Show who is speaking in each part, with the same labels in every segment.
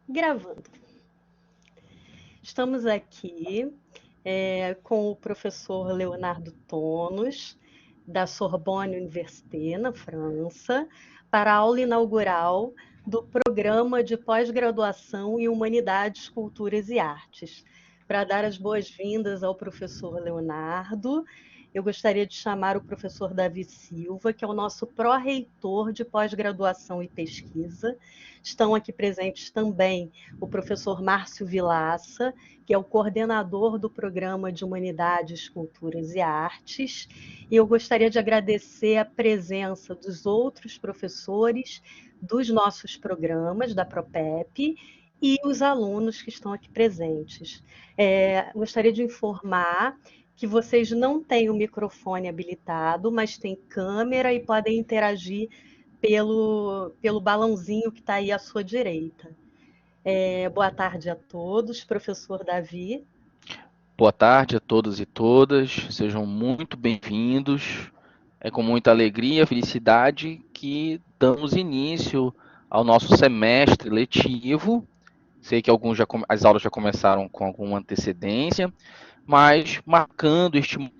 Speaker 1: Gravando. Estamos aqui com o professor Leonardo Tonos, da Sorbonne Université, na França, para a aula inaugural do Programa de Pós-Graduação em Humanidades, Culturas e Artes. Para dar as boas-vindas ao professor Leonardo, eu gostaria de chamar o professor Davi Silva, que é o nosso pró-reitor de pós-graduação e pesquisa. Estão aqui presentes também o professor Márcio Vilaça, que é o coordenador do Programa de Humanidades, Culturas e Artes. E eu gostaria de agradecer a presença dos outros professores dos nossos programas, da PROPEP, e os alunos que estão aqui presentes. Gostaria de informar que vocês não têm o microfone habilitado, mas têm câmera e podem interagir pelo balãozinho que está aí à sua direita. Boa tarde a todos, professor Davi.
Speaker 2: Boa tarde a todos e todas, sejam muito bem-vindos. É com muita alegria e felicidade que damos início ao nosso semestre letivo. Sei que as aulas já começaram com alguma antecedência, mas marcando este momento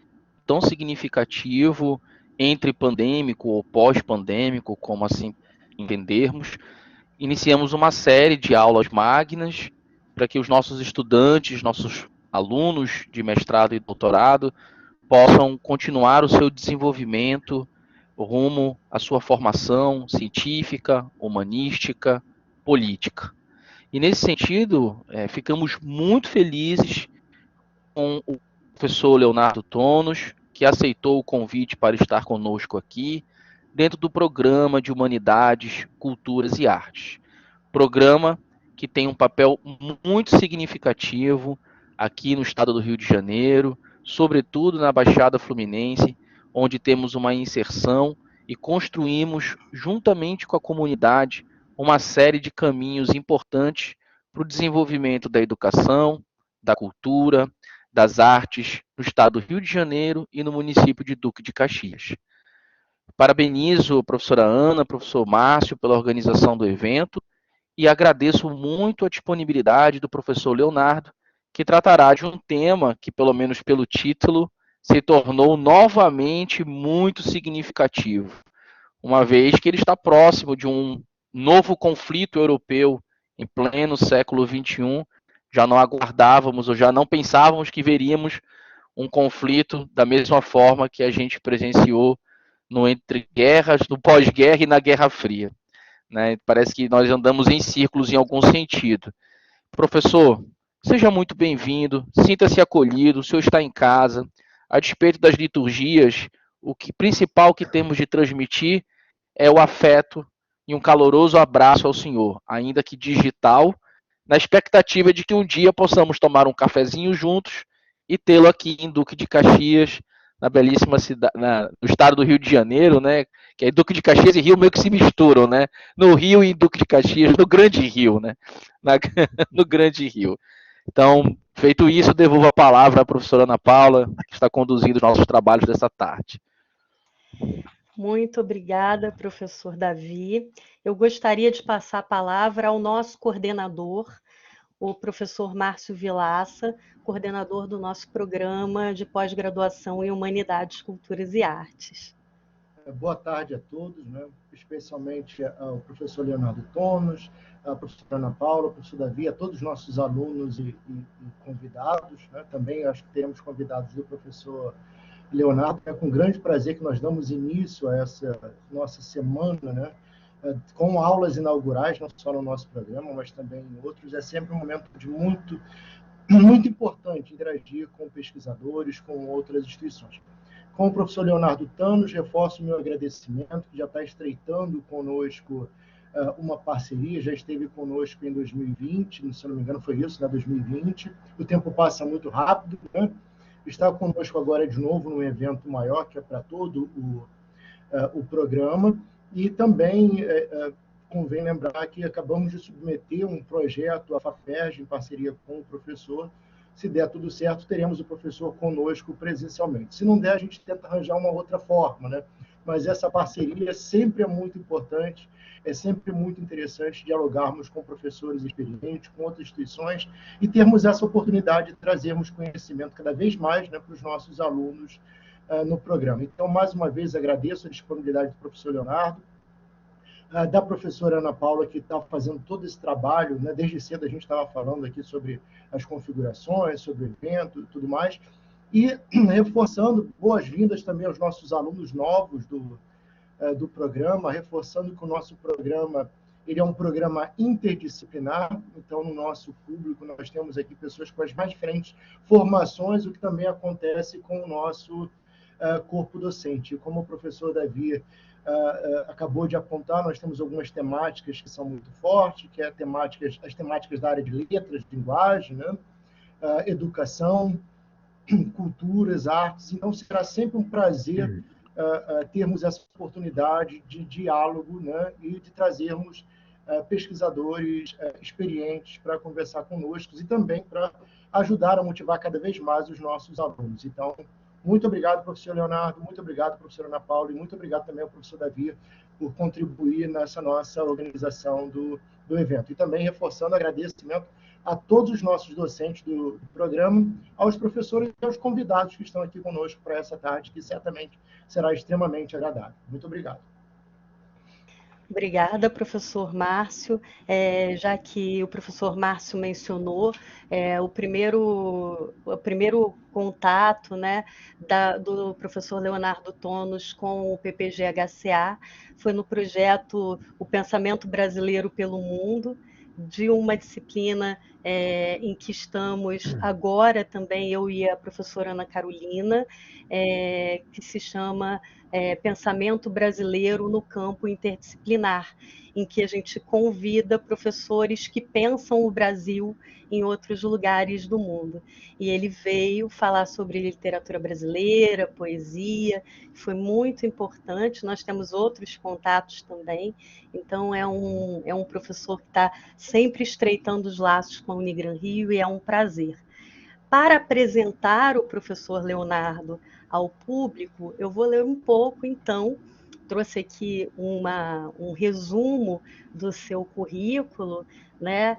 Speaker 2: tão significativo entre pandêmico ou pós-pandêmico, como assim entendermos, iniciamos uma série de aulas magnas para que os nossos estudantes, nossos alunos de mestrado e doutorado possam continuar o seu desenvolvimento rumo à sua formação científica, humanística, política. E nesse sentido, ficamos muito felizes com o professor Leonardo Tonos, que aceitou o convite para estar conosco aqui, dentro do programa de Humanidades, Culturas e Artes. Programa que tem um papel muito significativo aqui no estado do Rio de Janeiro, sobretudo na Baixada Fluminense, onde temos uma inserção e construímos, juntamente com a comunidade, uma série de caminhos importantes para o desenvolvimento da educação, da cultura, das artes no estado do Rio de Janeiro e no município de Duque de Caxias. Parabenizo a professora Ana, o professor Márcio pela organização do evento e agradeço muito a disponibilidade do professor Leonardo, que tratará de um tema que, pelo menos pelo título, se tornou novamente muito significativo, uma vez que ele está próximo de um novo conflito europeu em pleno século XXI. Já não aguardávamos ou já não pensávamos que veríamos um conflito da mesma forma que a gente presenciou no entre guerras, no pós-guerra e na Guerra Fria. Né? Parece que nós andamos em círculos em algum sentido. Professor, seja muito bem-vindo, sinta-se acolhido, o senhor está em casa. A despeito das liturgias, principal que temos de transmitir é o afeto e um caloroso abraço ao senhor, ainda que digital, na expectativa de que um dia possamos tomar um cafezinho juntos e tê-lo aqui em Duque de Caxias, na belíssima cidade, no estado do Rio de Janeiro, né? Que é Duque de Caxias e Rio meio que se misturam, né? No Rio e em Duque de Caxias, no Grande Rio, né? No Grande Rio. Então, feito isso, devolvo a palavra à professora Ana Paula, que está conduzindo os nossos trabalhos dessa tarde.
Speaker 1: Muito obrigada, professor Davi. Eu gostaria de passar a palavra ao nosso coordenador, o professor Márcio Vilaça, coordenador do nosso programa de pós-graduação em Humanidades, Culturas e Artes.
Speaker 3: Boa tarde a todos, né? Especialmente ao professor Leonardo Tonos, à professora Ana Paula, ao professor Davi, a todos os nossos alunos e convidados. Né? Também acho que teremos convidados do professor Leonardo. É com grande prazer que nós damos início a essa nossa semana, né? Com aulas inaugurais, não só no nosso programa, mas também em outros. É sempre um momento de muito importante interagir com pesquisadores, com outras instituições. Com o professor Leonardo Tonos, reforço o meu agradecimento, que já está estreitando conosco uma parceria, já esteve conosco em 2020, se não me engano foi isso, né, 2020. O tempo passa muito rápido, né? Está conosco agora de novo num evento maior, que é para todo o programa, e também convém lembrar que acabamos de submeter um projeto à FAPERJ, em parceria com o professor. Se der tudo certo, teremos o professor conosco presencialmente. Se não der, a gente tenta arranjar uma outra forma, né? mas essa parceria sempre é muito importante, é sempre muito interessante dialogarmos com professores experientes, com outras instituições, e termos essa oportunidade de trazermos conhecimento cada vez mais, né, para os nossos alunos no programa. Então, mais uma vez, agradeço a disponibilidade do professor Leonardo, da professora Ana Paula, que está fazendo todo esse trabalho, né? Desde cedo a gente estava falando aqui sobre as configurações, sobre o evento e tudo mais, e reforçando boas-vindas também aos nossos alunos novos do programa, reforçando que o nosso programa ele é um programa interdisciplinar, então no nosso público nós temos aqui pessoas com as mais diferentes formações, o que também acontece com o nosso corpo docente. Como o professor Davi acabou de apontar, nós temos algumas temáticas que são muito fortes, que é as temáticas da área de letras, de linguagem, né? Educação, culturas, artes. Então, será sempre um prazer termos essa oportunidade de diálogo, né? E de trazermos pesquisadores experientes para conversar conosco e também para ajudar a motivar cada vez mais os nossos alunos. Então, muito obrigado, professor Leonardo, muito obrigado, professora Ana Paula, e muito obrigado também ao professor Davi por contribuir nessa nossa organização do evento. E também reforçando agradecimento a todos os nossos docentes do programa, aos professores e aos convidados que estão aqui conosco para essa tarde, que certamente será extremamente agradável. Muito obrigado.
Speaker 1: Obrigada, professor Márcio. Já que o professor Márcio mencionou o primeiro contato, né, do professor Leonardo Tonos com o PPG-HCA foi no projeto O Pensamento Brasileiro pelo Mundo, de uma disciplina em que estamos agora também, eu e a professora Ana Carolina, que se chama Pensamento Brasileiro no Campo Interdisciplinar, em que a gente convida professores que pensam o Brasil em outros lugares do mundo. E ele veio falar sobre literatura brasileira, poesia, foi muito importante. Nós temos outros contatos também, então é um professor que está sempre estreitando os laços com a Unigran Rio e é um prazer. Para apresentar o professor Leonardo ao público, eu vou ler um pouco, então, trouxe aqui um resumo do seu currículo, né?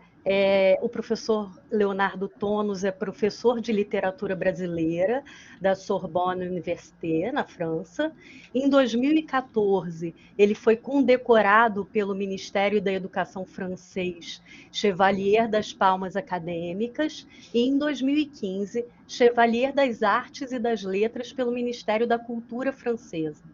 Speaker 1: O professor Leonardo Tonos é professor de literatura brasileira da Sorbonne Université, na França. Em 2014, ele foi condecorado pelo Ministério da Educação francês, Chevalier das Palmas Acadêmicas, e em 2015, Chevalier das Artes e das Letras pelo Ministério da Cultura francesa.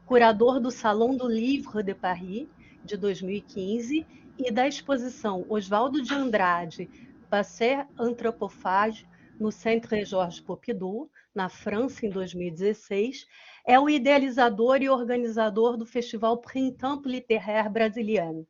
Speaker 1: Curador do Salon du Livre de Paris, de 2015, e da exposição Oswaldo de Andrade, Passé Anthropophage, no Centre Georges Pompidou, na França, em 2016, é o idealizador e organizador do Festival Printemps Littéraire Brasiliano.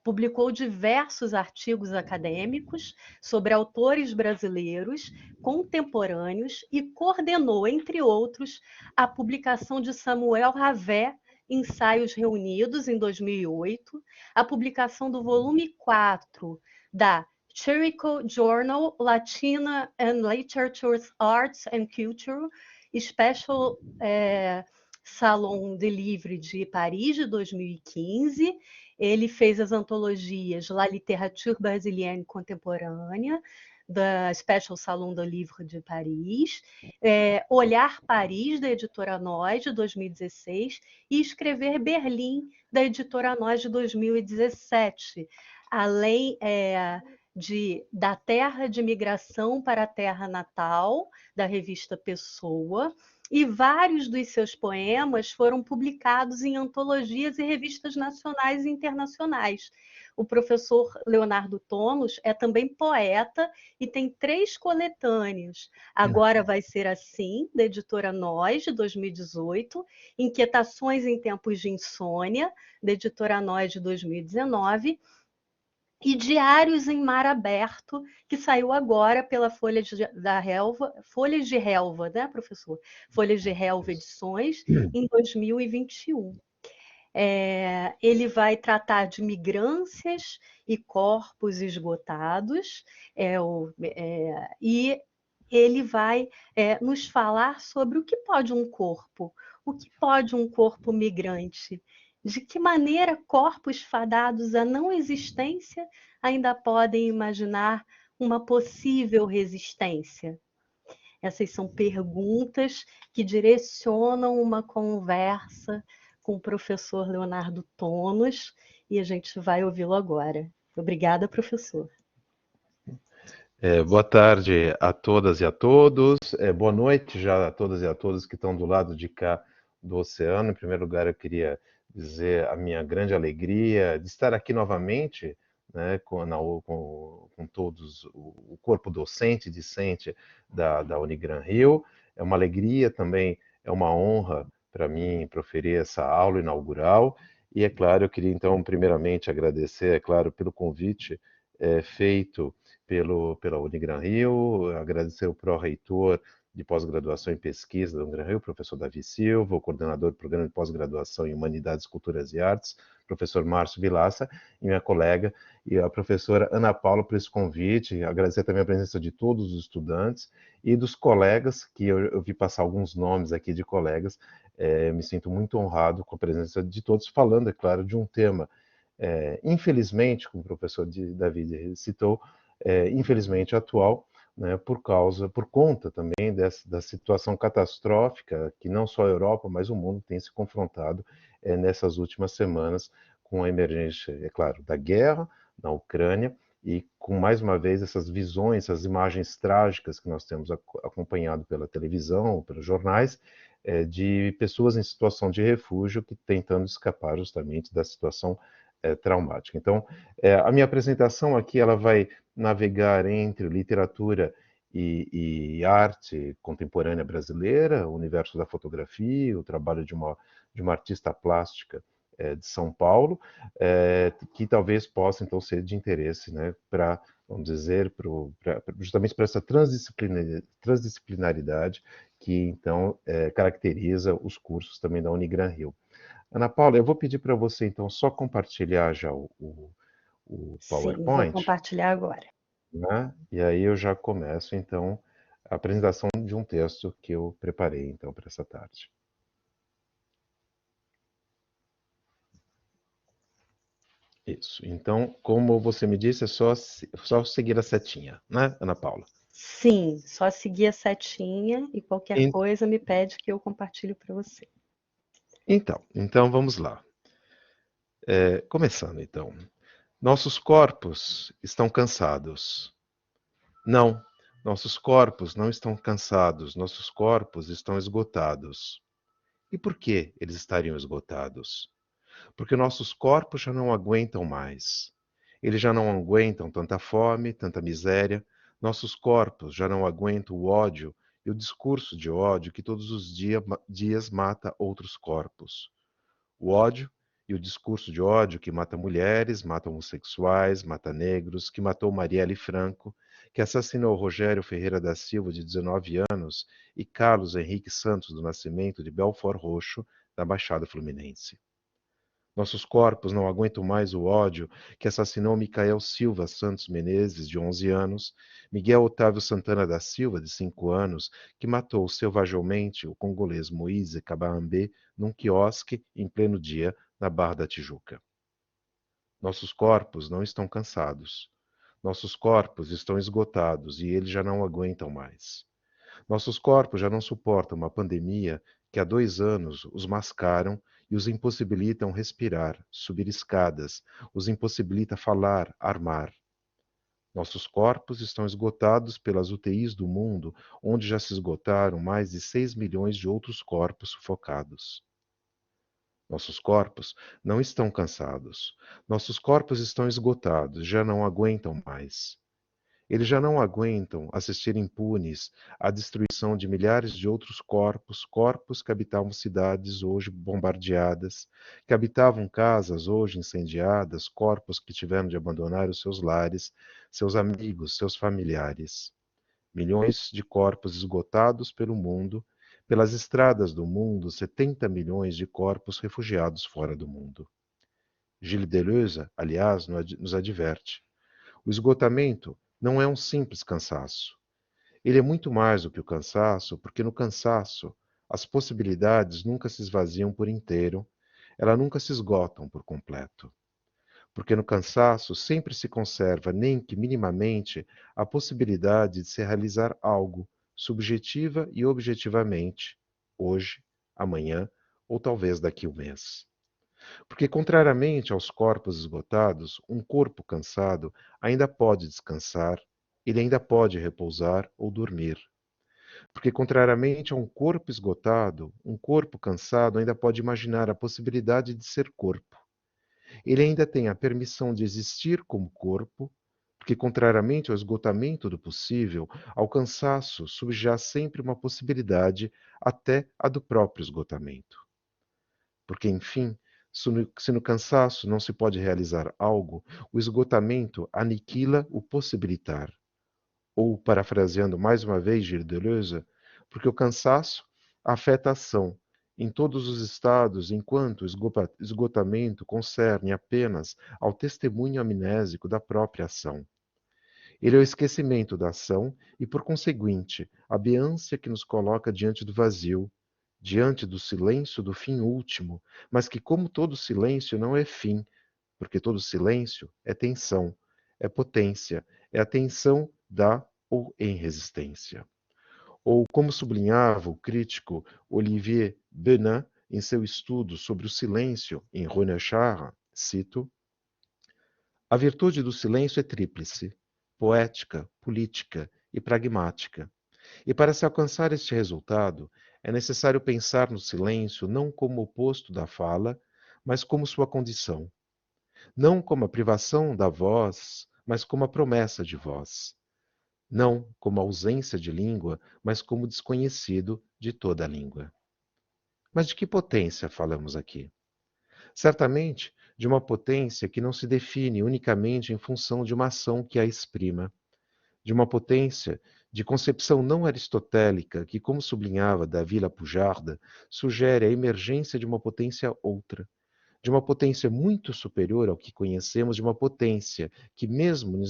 Speaker 1: Publicou diversos artigos acadêmicos sobre autores brasileiros contemporâneos e coordenou, entre outros, a publicação de Samuel Ravet, Ensaios Reunidos, em 2008, a publicação do volume 4 da Chirico Journal Latina and Literature, Arts and Culture, Special Salon de Livre de Paris, de 2015. Ele fez as antologias La Littérature Brésilienne Contemporânea, da Special Salon do Livre de Paris, Olhar Paris, da editora Nós, de 2016, e Escrever Berlim, da editora Nós, de 2017, além da Terra de Migração para a Terra Natal, da revista Pessoa, e vários dos seus poemas foram publicados em antologias e revistas nacionais e internacionais. O professor Leonardo Tonos é também poeta e tem 3 coletâneas. Agora Vai Ser Assim, da editora Nós, de 2018, Inquietações em Tempos de Insônia, da editora Nós, de 2019, e Diários em Mar Aberto, que saiu agora pela Folhas de Relva, né, professor? Folhas de Relva Edições, em 2021. Ele vai tratar de migrâncias e corpos esgotados, e ele vai nos falar sobre o que pode um corpo, O que pode um corpo migrante? De que maneira corpos fadados à não existência ainda podem imaginar uma possível resistência? Essas são perguntas que direcionam uma conversa com o professor Leonardo Tonos, e a gente vai ouvi-lo agora. Obrigada, professor.
Speaker 4: Boa tarde a todas e a todos. Boa noite já a todas e a todos que estão do lado de cá do oceano. Em primeiro lugar, eu queria dizer a minha grande alegria de estar aqui novamente, né, com todos, o corpo docente e discente da Unigran Rio. É uma alegria também, é uma honra para mim proferir essa aula inaugural. E, é claro, eu queria então, primeiramente, agradecer, é claro, pelo convite feito pela Unigran Rio, agradecer o pró-reitor de pós-graduação em pesquisa da Unigran Rio, professor Davi Silva, o coordenador do programa de pós-graduação em Humanidades, Culturas e Artes, professor Márcio Vilaça, e minha colega e a professora Ana Paula por esse convite, agradecer também a presença de todos os estudantes e dos colegas, que eu vi passar alguns nomes aqui de colegas, me sinto muito honrado com a presença de todos, falando, é claro, de um tema, infelizmente, como o professor Davi citou, infelizmente atual, né, por conta também da situação catastrófica que não só a Europa, mas o mundo tem se confrontado nessas últimas semanas com a emergência, é claro, da guerra na Ucrânia e com mais uma vez essas visões, essas imagens trágicas que nós temos acompanhado pela televisão, pelos jornais, de pessoas em situação de refúgio que tentando escapar justamente da situação traumática. Então, a minha apresentação aqui ela vai navegar entre literatura e arte contemporânea brasileira, o universo da fotografia, o trabalho de uma artista plástica de São Paulo, que talvez possa então ser de interesse, né, para, vamos dizer, justamente para essa transdisciplinaridade que então caracteriza os cursos também da Unigran Rio. Ana Paula, eu vou pedir para você então só compartilhar já o
Speaker 1: Sim, vou
Speaker 4: PowerPoint,
Speaker 1: compartilhar agora.
Speaker 4: né? E aí eu já começo então a apresentação de um texto que eu preparei então para essa tarde. Isso. Então, como você me disse, é só seguir a setinha, né, Ana Paula?
Speaker 1: Sim, só seguir a setinha e qualquer coisa me pede que eu compartilhe para você.
Speaker 4: Então vamos lá. Começando então. Nossos corpos estão cansados. Não, nossos corpos não estão cansados, nossos corpos estão esgotados. E por que eles estariam esgotados? Porque nossos corpos já não aguentam mais. Eles já não aguentam tanta fome, tanta miséria. Nossos corpos já não aguentam o ódio e o discurso de ódio que todos os dias mata outros corpos. O ódio e o discurso de ódio que mata mulheres, mata homossexuais, mata negros, que matou Marielle Franco, que assassinou Rogério Ferreira da Silva, de 19 anos, e Carlos Henrique Santos do Nascimento, de Belford Roxo, da Baixada Fluminense. Nossos corpos não aguentam mais o ódio que assassinou Micael Silva Santos Menezes, de 11 anos, Miguel Otávio Santana da Silva, de 5 anos, que matou selvagemente o congolês Moise Kabaambe num quiosque em pleno dia na Barra da Tijuca. Nossos corpos não estão cansados. Nossos corpos estão esgotados e eles já não aguentam mais. Nossos corpos já não suportam uma pandemia que há 2 anos os mascaram e os impossibilitam respirar, subir escadas, os impossibilita falar, armar. Nossos corpos estão esgotados pelas UTIs do mundo, onde já se esgotaram mais de 6 milhões de outros corpos sufocados. Nossos corpos não estão cansados. Nossos corpos estão esgotados, já não aguentam mais. Eles já não aguentam assistir impunes à destruição de milhares de outros corpos, corpos que habitavam cidades hoje bombardeadas, que habitavam casas hoje incendiadas, corpos que tiveram de abandonar os seus lares, seus amigos, seus familiares. Milhões de corpos esgotados pelo mundo, pelas estradas do mundo, 70 milhões de corpos refugiados fora do mundo. Gilles Deleuze, aliás, nos adverte. O esgotamento não é um simples cansaço. Ele é muito mais do que o cansaço, porque no cansaço As possibilidades nunca se esvaziam por inteiro, elas nunca se esgotam por completo. Porque no cansaço sempre se conserva, nem que minimamente, a possibilidade de se realizar algo, subjetiva e objetivamente, hoje, amanhã ou talvez daqui a um mês. Porque, contrariamente aos corpos esgotados, um corpo cansado ainda pode descansar, ele ainda pode repousar ou dormir. Porque, contrariamente a um corpo esgotado, um corpo cansado ainda pode imaginar a possibilidade de ser corpo. Ele ainda tem a permissão de existir como corpo, porque, contrariamente ao esgotamento do possível, ao cansaço subjaz sempre uma possibilidade, até a do próprio esgotamento. Porque, enfim, se no cansaço não se pode realizar algo, o esgotamento aniquila o possibilitar. Ou, parafraseando mais uma vez Gilles Deleuze, porque o cansaço afeta a ação em todos os estados, enquanto o esgotamento concerne apenas ao testemunho amnésico da própria ação. Ele é o esquecimento da ação e, por conseguinte, a ânsia que nos coloca diante do vazio, diante do silêncio do fim último, mas que, como todo silêncio, não é fim, porque todo silêncio é tensão, é potência, é a tensão da ou em resistência. Ou, como sublinhava o crítico Olivier Benin em seu estudo sobre o silêncio em René Char, cito: a virtude do silêncio é tríplice: poética, política e pragmática. E para se alcançar este resultado, é necessário pensar no silêncio não como oposto da fala, mas como sua condição. Não como a privação da voz, mas como a promessa de voz. Não como a ausência de língua, mas como desconhecido de toda a língua. Mas de que potência falamos aqui? Certamente de uma potência que não se define unicamente em função de uma ação que a exprima, de uma potência de concepção não aristotélica que, como sublinhava Davi Lapujarda, sugere a emergência de uma potência outra, de uma potência muito superior ao que conhecemos, de uma potência que, mesmo no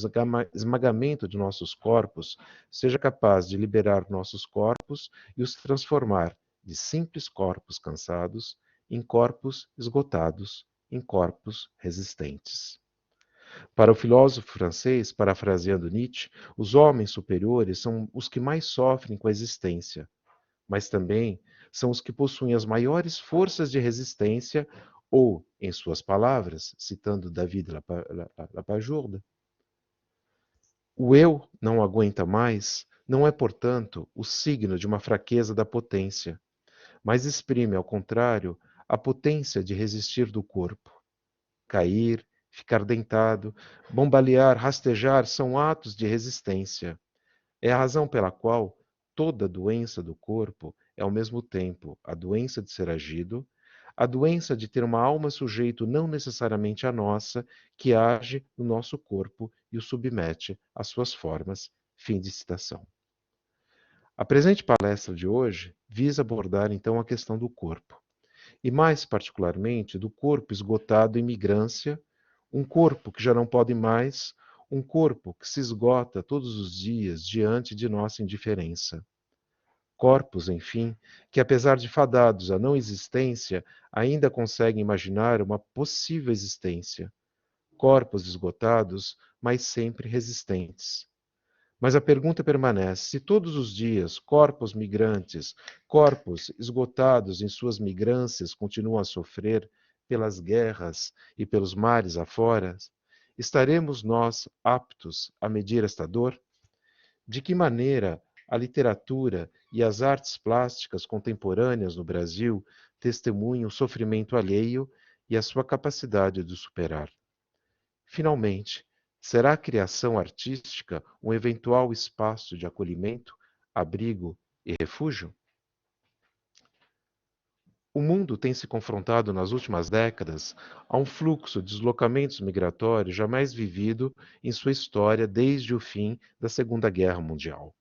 Speaker 4: esmagamento de nossos corpos, seja capaz de liberar nossos corpos e os transformar de simples corpos cansados em corpos esgotados, em corpos resistentes. Para o filósofo francês, parafraseando Nietzsche, os homens superiores são os que mais sofrem com a existência, mas também são os que possuem as maiores forças de resistência ou, em suas palavras, citando David Lapajurda, o eu não aguenta mais não é, portanto, o signo de uma fraqueza da potência, mas exprime, ao contrário, a potência de resistir do corpo. Cair, ficar deitado, bombalear, rastejar são atos de resistência. É a razão pela qual toda doença do corpo é ao mesmo tempo a doença de ser agido, a doença de ter uma alma sujeito não necessariamente a nossa, que age no nosso corpo e o submete às suas formas. Fim de citação. A presente palestra de hoje visa abordar então a questão do corpo, e mais particularmente do corpo esgotado em migrância, um corpo que já não pode mais, um corpo que se esgota todos os dias diante de nossa indiferença. Corpos, enfim, que apesar de fadados à não existência, ainda conseguem imaginar uma possível existência. Corpos esgotados, mas sempre resistentes. Mas a pergunta permanece: se todos os dias corpos migrantes, corpos esgotados em suas migrâncias continuam a sofrer pelas guerras e pelos mares afora, estaremos nós aptos a medir esta dor? De que maneira a literatura e as artes plásticas contemporâneas no Brasil testemunham o sofrimento alheio e a sua capacidade de superar? Finalmente, será a criação artística um eventual espaço de acolhimento, abrigo e refúgio? O mundo tem se confrontado nas últimas décadas a um fluxo de deslocamentos migratórios jamais vivido em sua história desde o fim da Segunda Guerra Mundial.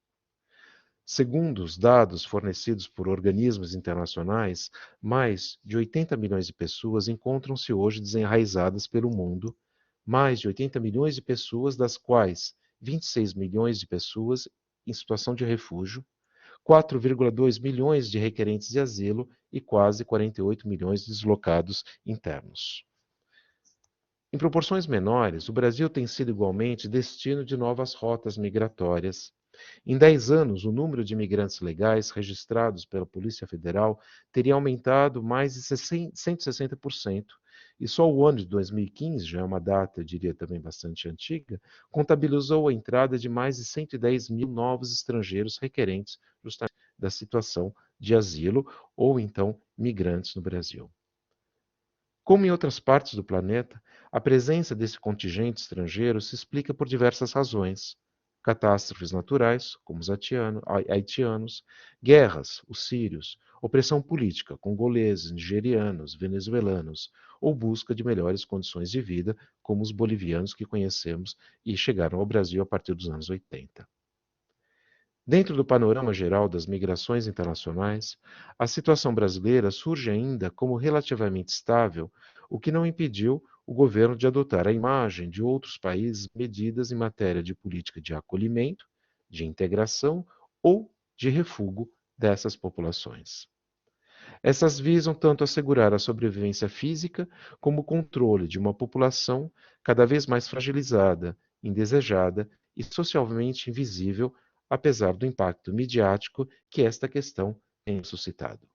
Speaker 4: Segundo os dados fornecidos por organismos internacionais, mais de 80 milhões de pessoas encontram-se hoje desenraizadas pelo mundo, mais de 80 milhões de pessoas, das quais 26 milhões de pessoas em situação de refúgio, 4,2 milhões de requerentes de asilo e quase 48 milhões de deslocados internos. Em proporções menores, o Brasil tem sido igualmente destino de novas rotas migratórias. Em 10 anos, o número de imigrantes legais registrados pela Polícia Federal teria aumentado mais de 160%, e só o ano de 2015, já é uma data, eu diria também bastante antiga, contabilizou a entrada de mais de 110 mil novos estrangeiros requerentes justamente da situação de asilo ou então migrantes no Brasil. Como em outras partes do planeta, a presença desse contingente estrangeiro se explica por diversas razões. Catástrofes naturais, como os haitianos, guerras, os sírios, opressão política, congoleses, nigerianos, venezuelanos, ou busca de melhores condições de vida, como os bolivianos que conhecemos e chegaram ao Brasil a partir dos anos 80. Dentro do panorama geral das migrações internacionais, a situação brasileira surge ainda como relativamente estável, o que não impediu o governo de adotar a imagem de outros países medidas em matéria de política de acolhimento, de integração ou de refúgio dessas populações. Essas visam tanto assegurar a sobrevivência física como o controle de uma população cada vez mais fragilizada, indesejada e socialmente invisível, apesar do impacto midiático que esta questão tem suscitado.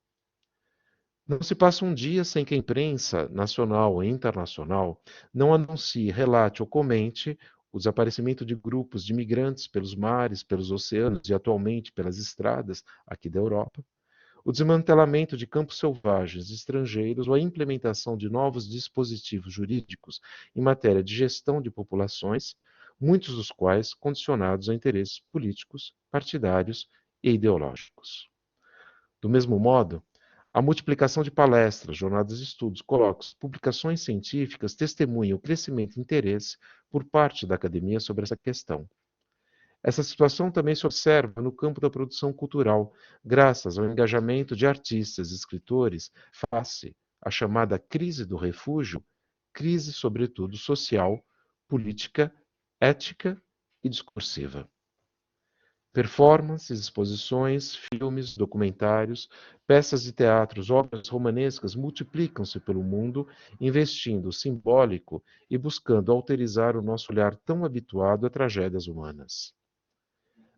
Speaker 4: Não se passa um dia sem que a imprensa nacional ou internacional não anuncie, relate ou comente o desaparecimento de grupos de imigrantes pelos mares, pelos oceanos e atualmente pelas estradas aqui da Europa, o desmantelamento de campos selvagens estrangeiros ou a implementação de novos dispositivos jurídicos em matéria de gestão de populações, muitos dos quais condicionados a interesses políticos, partidários e ideológicos. Do mesmo modo, a multiplicação de palestras, jornadas de estudos, colóquios, publicações científicas testemunha o crescimento de interesse por parte da academia sobre essa questão. Essa situação também se observa no campo da produção cultural, graças ao engajamento de artistas e escritores face à chamada crise do refúgio, crise sobretudo social, política, ética e discursiva. Performances, exposições, filmes, documentários, peças de teatros, obras romanescas multiplicam-se pelo mundo, investindo o simbólico e buscando alterizar o nosso olhar tão habituado a tragédias humanas.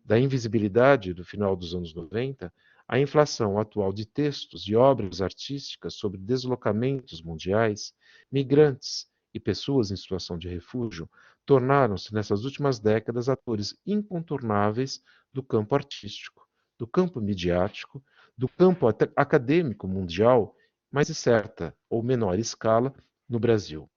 Speaker 4: Da invisibilidade do final dos anos 90, a inflação atual de textos e obras artísticas sobre deslocamentos mundiais, migrantes e pessoas em situação de refúgio tornaram-se, nessas últimas décadas, atores incontornáveis do campo artístico, do campo midiático, do campo acadêmico mundial, mas em certa ou menor escala no Brasil.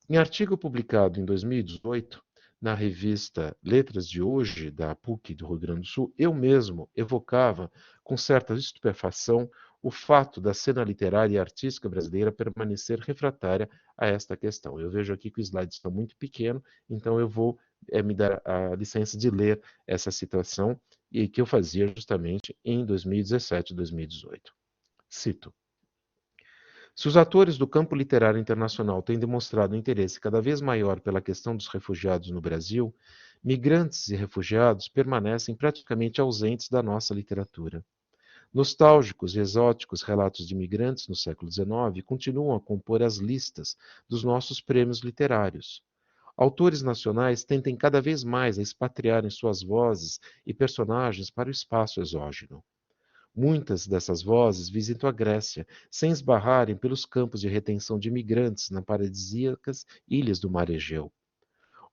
Speaker 4: Em artigo publicado em 2018, na revista Letras de Hoje, da PUC do Rio Grande do Sul, eu mesmo evocava, com certa estupefação, o fato da cena literária e artística brasileira permanecer refratária a esta questão. Eu vejo aqui que o slide está muito pequeno, então eu vou me dar a licença de ler essa citação, e que eu fazia justamente em 2017 e 2018. Cito: se os atores do campo literário internacional têm demonstrado um interesse cada vez maior pela questão dos refugiados no Brasil, migrantes e refugiados permanecem praticamente ausentes da nossa literatura. Nostálgicos e exóticos relatos de imigrantes no século XIX continuam a compor as listas dos nossos prêmios literários. Autores nacionais tentem cada vez mais a expatriarem suas vozes e personagens para o espaço exógeno. Muitas dessas vozes visitam a Grécia, sem esbarrarem pelos campos de retenção de imigrantes nas paradisíacas ilhas do Mar Egeu.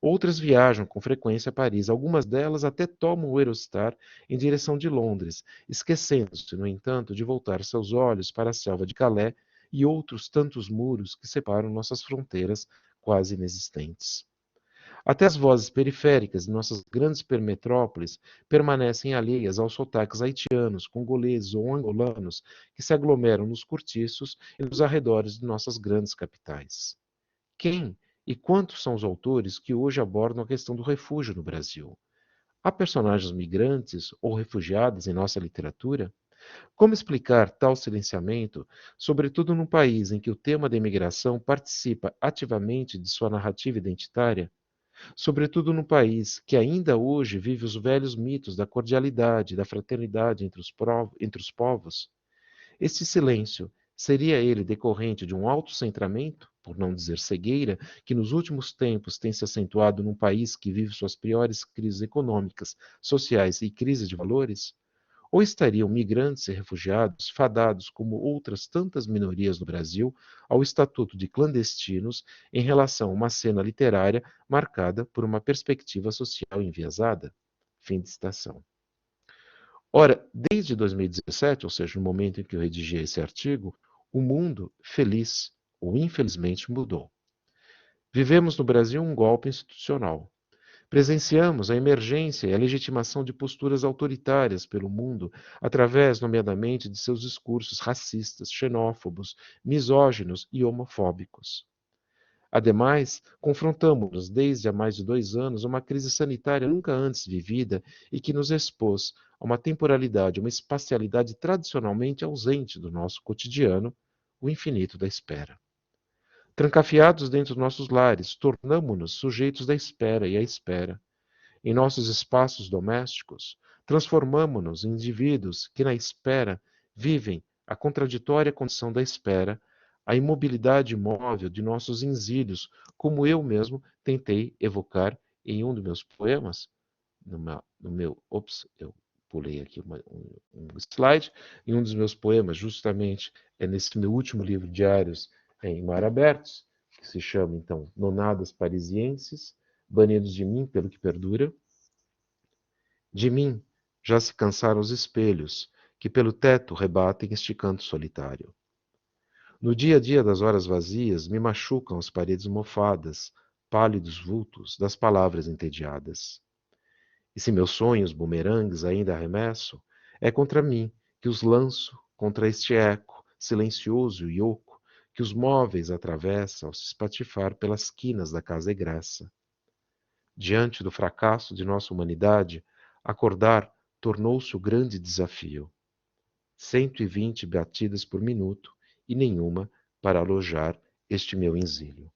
Speaker 4: Outras viajam com frequência a Paris, algumas delas até tomam o Eurostar em direção de Londres, esquecendo-se, no entanto, de voltar seus olhos para a selva de Calais e outros tantos muros que separam nossas fronteiras quase inexistentes. Até as vozes periféricas de nossas grandes metrópoles permanecem alheias aos sotaques haitianos, congoleses ou angolanos que se aglomeram nos cortiços e nos arredores de nossas grandes capitais. Quem e quantos são os autores que hoje abordam a questão do refúgio no Brasil? Há personagens migrantes ou refugiados em nossa literatura? Como explicar tal silenciamento, sobretudo num país em que o tema da imigração participa ativamente de sua narrativa identitária? sobretudo num país que ainda hoje vive os velhos mitos da cordialidade, da fraternidade entre os povos. Este silêncio, seria ele decorrente de um autocentramento, por não dizer cegueira, que nos últimos tempos tem se acentuado num país que vive suas piores crises econômicas, sociais e crise de valores? Ou estariam migrantes e refugiados fadados, como outras tantas minorias no Brasil, ao estatuto de clandestinos em relação a uma cena literária marcada por uma perspectiva social enviesada? Fim de citação. Ora, desde 2017, ou seja, no momento em que eu redigi esse artigo, o mundo, feliz ou infelizmente, mudou. Vivemos no Brasil um golpe institucional. Presenciamos a emergência e a legitimação de posturas autoritárias pelo mundo, através, nomeadamente, de seus discursos racistas, xenófobos, misóginos e homofóbicos. Ademais, confrontamos-nos desde há mais de 2 anos uma crise sanitária nunca antes vivida e que nos expôs a uma temporalidade, uma espacialidade tradicionalmente ausente do nosso cotidiano, o infinito da espera. Trancafiados dentro dos nossos lares, tornamo-nos sujeitos da espera e à espera. Em nossos espaços domésticos, transformamo-nos em indivíduos que, na espera, vivem a contraditória condição da espera, a imobilidade imóvel de nossos exílios, como eu mesmo tentei evocar em um dos meus poemas, eu pulei aqui um slide, em um dos meus poemas, justamente nesse meu último livro, Diários em Mar Abertos, que se chama, então, Nonadas Parisienses, banidos de mim pelo que perdura. De mim já se cansaram os espelhos, que pelo teto rebatem este canto solitário. No dia a dia das horas vazias, me machucam as paredes mofadas, pálidos vultos das palavras entediadas. E se meus sonhos bumerangues ainda arremesso, é contra mim que os lanço, contra este eco, silencioso e oco, que os móveis atravessa ao se espatifar pelas quinas da casa egressa. Diante do fracasso de nossa humanidade, acordar tornou-se o grande desafio. 120 batidas por minuto e nenhuma para alojar este meu exílio.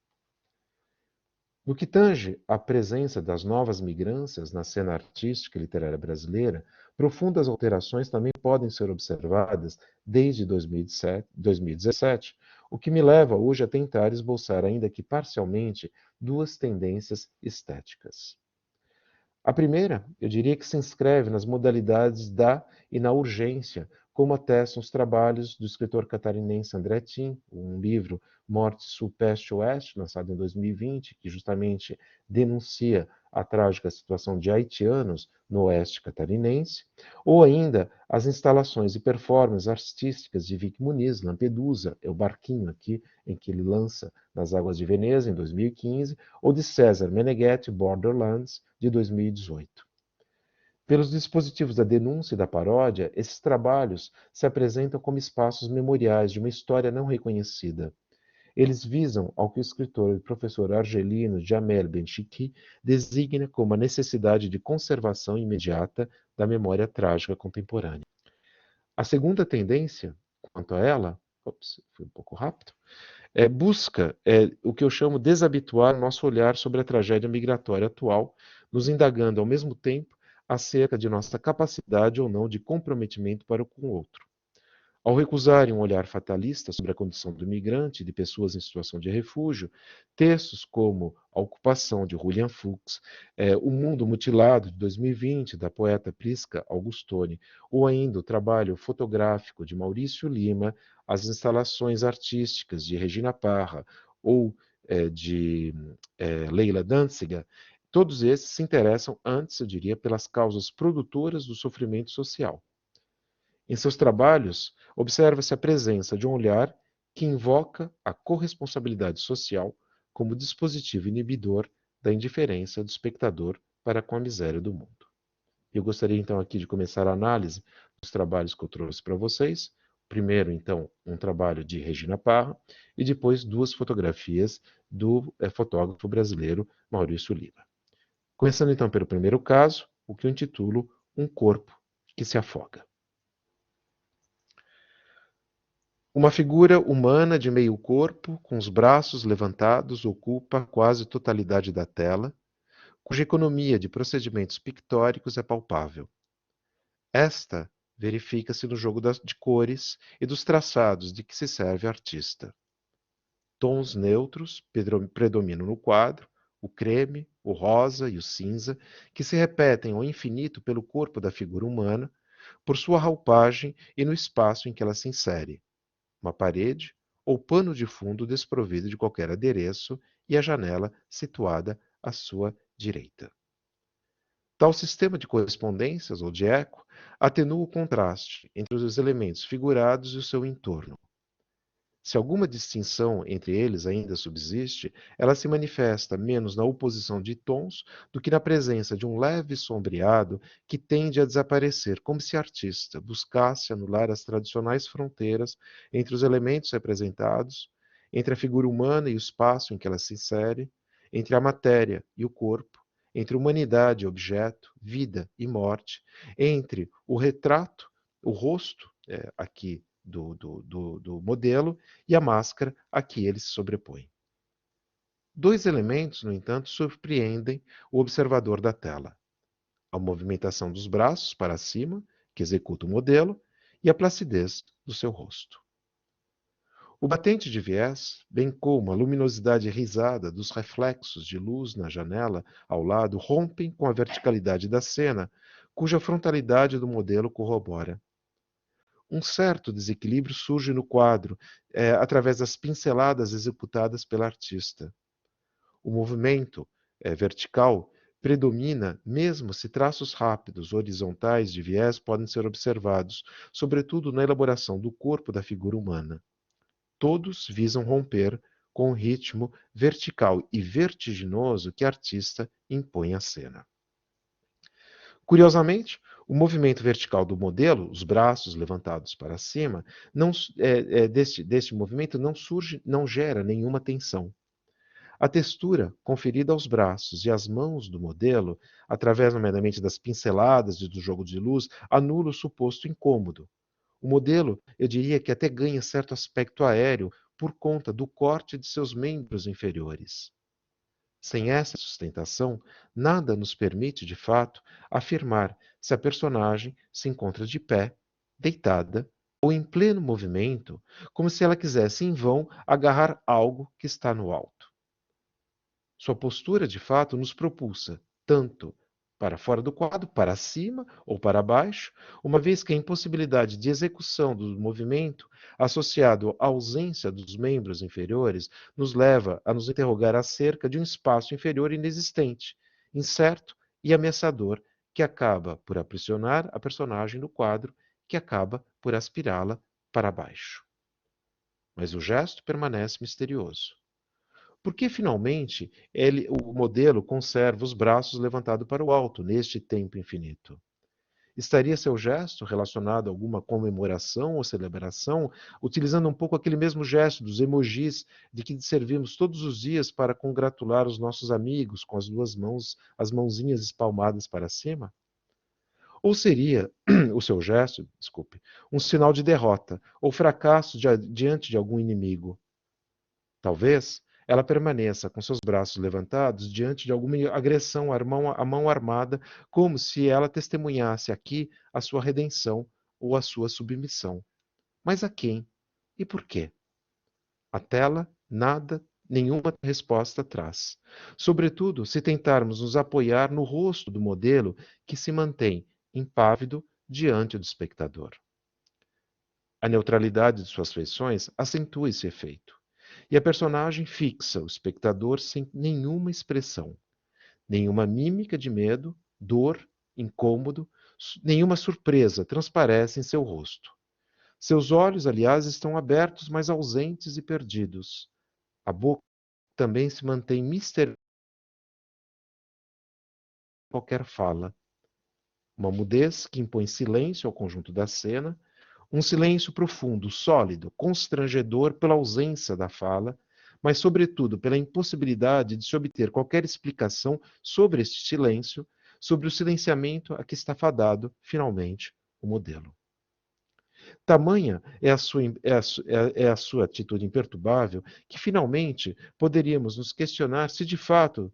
Speaker 4: No que tange à presença das novas migrâncias na cena artística e literária brasileira, profundas alterações também podem ser observadas desde 2017, o que me leva hoje a tentar esboçar, ainda que parcialmente, 2 tendências estéticas. A primeira, eu diria que se inscreve nas modalidades da e na urgência, como atestam os trabalhos do escritor catarinense André Tim, um livro Morte Sul, Peste Oeste, lançado em 2020, que justamente denuncia a trágica situação de haitianos no oeste catarinense, ou ainda as instalações e performances artísticas de Vic Muniz, Lampedusa, é o barquinho aqui em que ele lança nas águas de Veneza, em 2015, ou de César Meneghetti, Borderlands, de 2018. Pelos dispositivos da denúncia e da paródia, esses trabalhos se apresentam como espaços memoriais de uma história não reconhecida. Eles visam ao que o escritor e professor argelino Jamel Benchikhi designa como a necessidade de conservação imediata da memória trágica contemporânea. A segunda tendência, quanto a ela, fui um pouco rápido, busca o que eu chamo desabituar nosso olhar sobre a tragédia migratória atual, nos indagando ao mesmo tempo acerca de nossa capacidade ou não de comprometimento para com o outro. Ao recusarem um olhar fatalista sobre a condição do migrante e de pessoas em situação de refúgio, textos como A Ocupação, de Julian Fuchs, O Mundo Mutilado, de 2020, da poeta Prisca Augustoni, ou ainda o trabalho fotográfico de Maurício Lima, as instalações artísticas de Regina Parra ou de Leila Danziger, todos esses se interessam antes, eu diria, pelas causas produtoras do sofrimento social. Em seus trabalhos, observa-se a presença de um olhar que invoca a corresponsabilidade social como dispositivo inibidor da indiferença do espectador para com a miséria do mundo. Eu gostaria então aqui de começar a análise dos trabalhos que eu trouxe para vocês. Primeiro, então, um trabalho de Regina Parra e depois 2 fotografias do fotógrafo brasileiro Maurício Lima. Começando então pelo primeiro caso, o que eu intitulo Um Corpo que se Afoga. Uma figura humana de meio corpo, com os braços levantados, ocupa quase totalidade da tela, cuja economia de procedimentos pictóricos é palpável. Esta verifica-se no jogo de cores e dos traçados de que se serve o artista. Tons neutros predominam no quadro, o creme, o rosa e o cinza, que se repetem ao infinito pelo corpo da figura humana, por sua roupagem e no espaço em que ela se insere, uma parede ou pano de fundo desprovido de qualquer adereço e a janela situada à sua direita. Tal sistema de correspondências ou de eco atenua o contraste entre os elementos figurados e o seu entorno. Se alguma distinção entre eles ainda subsiste, ela se manifesta menos na oposição de tons do que na presença de um leve sombreado que tende a desaparecer, como se o artista buscasse anular as tradicionais fronteiras entre os elementos representados, entre a figura humana e o espaço em que ela se insere, entre a matéria e o corpo, entre humanidade e objeto, vida e morte, entre o retrato, o rosto, aqui do modelo, e a máscara a que ele se sobrepõe. Dois elementos, no entanto, surpreendem o observador da tela: a movimentação dos braços para cima, que executa o modelo, e a placidez do seu rosto. O batente de viés, bem como a luminosidade rizada dos reflexos de luz na janela ao lado, rompem com a verticalidade da cena, cuja frontalidade do modelo corrobora. Um certo desequilíbrio surge no quadro, através das pinceladas executadas pela artista. O movimento vertical predomina, mesmo se traços rápidos, horizontais de viés podem ser observados, sobretudo na elaboração do corpo da figura humana. Todos visam romper com o ritmo vertical e vertiginoso que a artista impõe à cena. Curiosamente, o movimento vertical do modelo, os braços levantados para cima, deste movimento não gera nenhuma tensão. A textura conferida aos braços e às mãos do modelo, através nomeadamente das pinceladas e do jogo de luz, anula o suposto incômodo. O modelo, eu diria que até ganha certo aspecto aéreo por conta do corte de seus membros inferiores. Sem essa sustentação, nada nos permite, de fato, afirmar se a personagem se encontra de pé, deitada ou em pleno movimento, como se ela quisesse em vão agarrar algo que está no alto. Sua postura, de fato, nos propulsa tanto para fora do quadro, para cima ou para baixo, uma vez que a impossibilidade de execução do movimento, associado à ausência dos membros inferiores, nos leva a nos interrogar acerca de um espaço inferior inexistente, incerto e ameaçador, que acaba por aprisionar a personagem no quadro, que acaba por aspirá-la para baixo. Mas o gesto permanece misterioso. Por que, finalmente, o modelo conserva os braços levantados para o alto, neste tempo infinito? Estaria seu gesto relacionado a alguma comemoração ou celebração, utilizando um pouco aquele mesmo gesto dos emojis de que servimos todos os dias para congratular os nossos amigos com as duas mãos, as mãozinhas espalmadas para cima? Ou seria o seu gesto, um sinal de derrota ou fracasso diante de algum inimigo? Talvez ela permaneça com seus braços levantados diante de alguma agressão à mão armada, como se ela testemunhasse aqui a sua redenção ou a sua submissão. Mas a quem? E por quê? A tela nenhuma resposta traz. Sobretudo, se tentarmos nos apoiar no rosto do modelo que se mantém impávido diante do espectador. A neutralidade de suas feições acentua esse efeito. E a personagem fixa o espectador sem nenhuma expressão, nenhuma mímica de medo, dor, incômodo, nenhuma surpresa transparece em seu rosto. Seus olhos, aliás, estão abertos, mas ausentes e perdidos. A boca também se mantém misteriosa qualquer fala. Uma mudez que impõe silêncio ao conjunto da cena, um silêncio profundo, sólido, constrangedor pela ausência da fala, mas, sobretudo, pela impossibilidade de se obter qualquer explicação sobre este silêncio, sobre o silenciamento a que está fadado, finalmente, o modelo. Tamanha é a sua atitude imperturbável que, finalmente, poderíamos nos questionar se, de fato,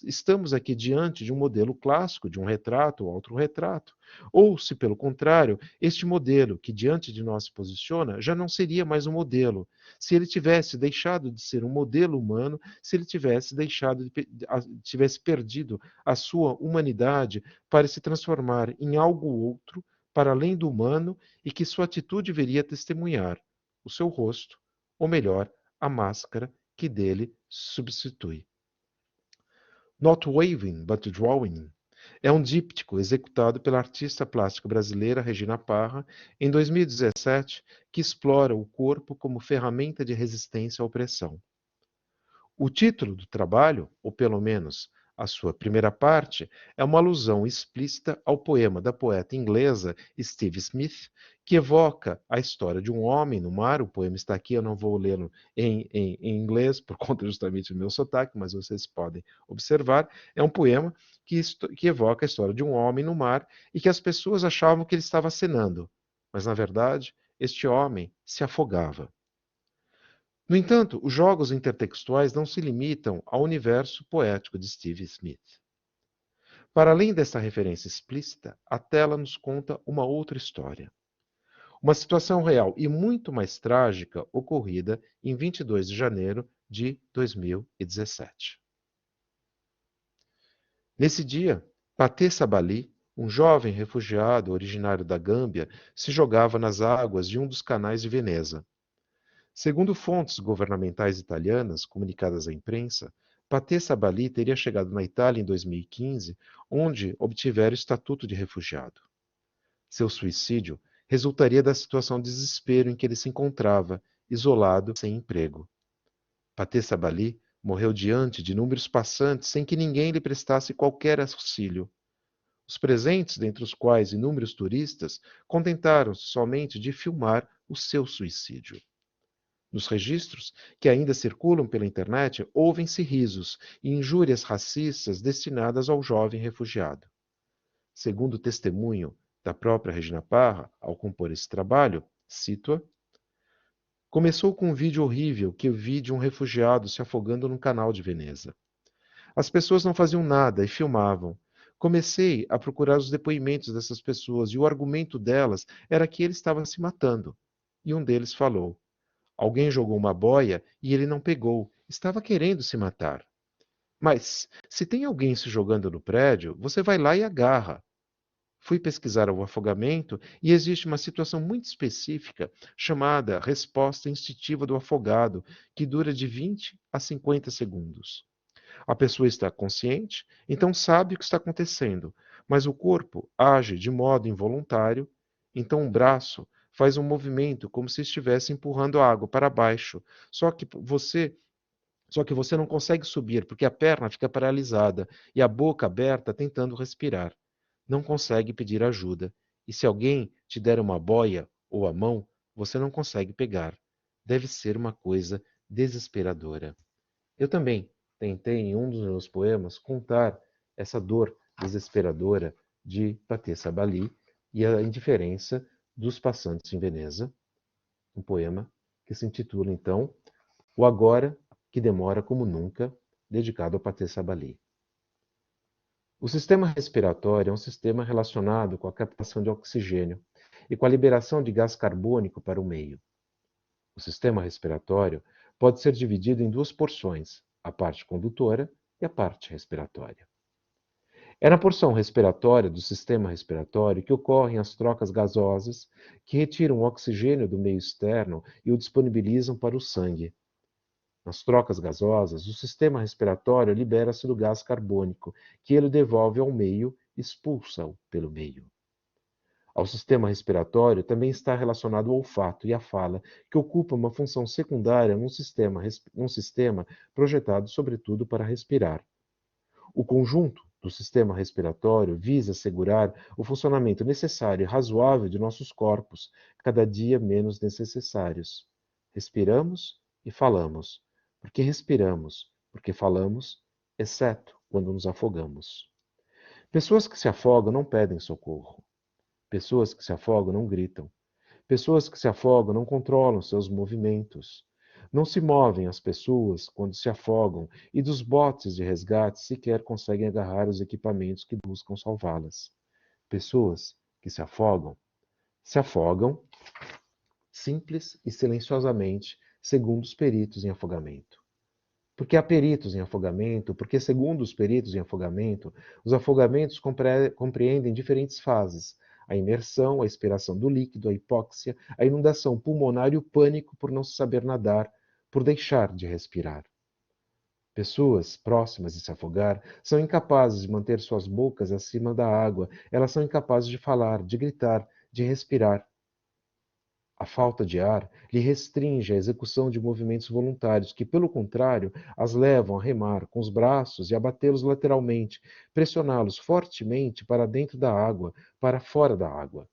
Speaker 4: estamos aqui diante de um modelo clássico, de um retrato ou autorretrato, ou se, pelo contrário, este modelo que diante de nós se posiciona já não seria mais um modelo, se ele tivesse deixado de ser um modelo humano, se ele tivesse perdido a sua humanidade para se transformar em algo outro, para além do humano, e que sua atitude viria a testemunhar o seu rosto, ou melhor, a máscara que dele substitui. Not waving, but drawing é um díptico executado pela artista plástica brasileira Regina Parra em 2017, que explora o corpo como ferramenta de resistência à opressão. O título do trabalho, ou pelo menos a sua primeira parte, é uma alusão explícita ao poema da poeta inglesa Steve Smith, que evoca a história de um homem no mar. O poema está aqui, eu não vou lê-lo em inglês, por conta justamente do meu sotaque, mas vocês podem observar. É um poema que evoca a história de um homem no mar e que as pessoas achavam que ele estava acenando, mas na verdade este homem se afogava. No entanto, os jogos intertextuais não se limitam ao universo poético de Steve Smith. Para além dessa referência explícita, a tela nos conta uma outra história. Uma situação real e muito mais trágica ocorrida em 22 de janeiro de 2017. Nesse dia, Patê Sabali, um jovem refugiado originário da Gâmbia, se jogava nas águas de um dos canais de Veneza. Segundo fontes governamentais italianas comunicadas à imprensa, Patê Sabali teria chegado na Itália em 2015, onde obtivera o estatuto de refugiado. Seu suicídio resultaria da situação de desespero em que ele se encontrava, isolado, sem emprego. Patê Sabali morreu diante de inúmeros passantes sem que ninguém lhe prestasse qualquer auxílio. Os presentes, dentre os quais inúmeros turistas, contentaram-se somente de filmar o seu suicídio. Nos registros que ainda circulam pela internet, ouvem-se risos e injúrias racistas destinadas ao jovem refugiado. Segundo o testemunho da própria Regina Parra, ao compor esse trabalho, cito-a: "Começou com um vídeo horrível que eu vi de um refugiado se afogando num canal de Veneza. As pessoas não faziam nada e filmavam. Comecei a procurar os depoimentos dessas pessoas e o argumento delas era que ele estava se matando. E um deles falou: alguém jogou uma boia e ele não pegou. Estava querendo se matar. Mas, se tem alguém se jogando no prédio, você vai lá e agarra. Fui pesquisar o afogamento e existe uma situação muito específica chamada resposta instintiva do afogado, que dura de 20 a 50 segundos. A pessoa está consciente, então sabe o que está acontecendo, mas o corpo age de modo involuntário, então o braço faz um movimento como se estivesse empurrando a água para baixo, só que você não consegue subir porque a perna fica paralisada e a boca aberta tentando respirar. Não consegue pedir ajuda. E se alguém te der uma boia ou a mão, você não consegue pegar. Deve ser uma coisa desesperadora." Eu também tentei, em um dos meus poemas, contar essa dor desesperadora de Patê Sabali e a indiferença dos passantes em Veneza, um poema que se intitula, então, O Agora, que Demora Como Nunca, dedicado a Patê Sabali. O sistema respiratório é um sistema relacionado com a captação de oxigênio e com a liberação de gás carbônico para o meio. O sistema respiratório pode ser dividido em duas porções, a parte condutora e a parte respiratória. É na porção respiratória do sistema respiratório que ocorrem as trocas gasosas que retiram o oxigênio do meio externo e o disponibilizam para o sangue. Nas trocas gasosas, o sistema respiratório libera-se do gás carbônico, que ele devolve ao meio e expulsa-o pelo meio. Ao sistema respiratório também está relacionado o olfato e a fala, que ocupa uma função secundária num sistema projetado sobretudo para respirar. O conjunto do sistema respiratório visa assegurar o funcionamento necessário e razoável de nossos corpos, cada dia menos desnecessários. Respiramos e falamos, porque falamos, exceto quando nos afogamos. Pessoas que se afogam não pedem socorro. Pessoas que se afogam não gritam. Pessoas que se afogam não controlam seus movimentos. Não se movem as pessoas quando se afogam e dos botes de resgate sequer conseguem agarrar os equipamentos que buscam salvá-las. Pessoas que se afogam simples e silenciosamente, segundo os peritos em afogamento. Porque há peritos em afogamento, porque, segundo os peritos em afogamento, os afogamentos compreendem diferentes fases: a imersão, a expiração do líquido, a hipóxia, a inundação pulmonar e o pânico por não se saber nadar, por deixar de respirar. Pessoas próximas de se afogar são incapazes de manter suas bocas acima da água, elas são incapazes de falar, de gritar, de respirar. A falta de ar lhe restringe a execução de movimentos voluntários, que, pelo contrário, as levam a remar com os braços e a batê-los lateralmente, pressioná-los fortemente para dentro da água, para fora da água.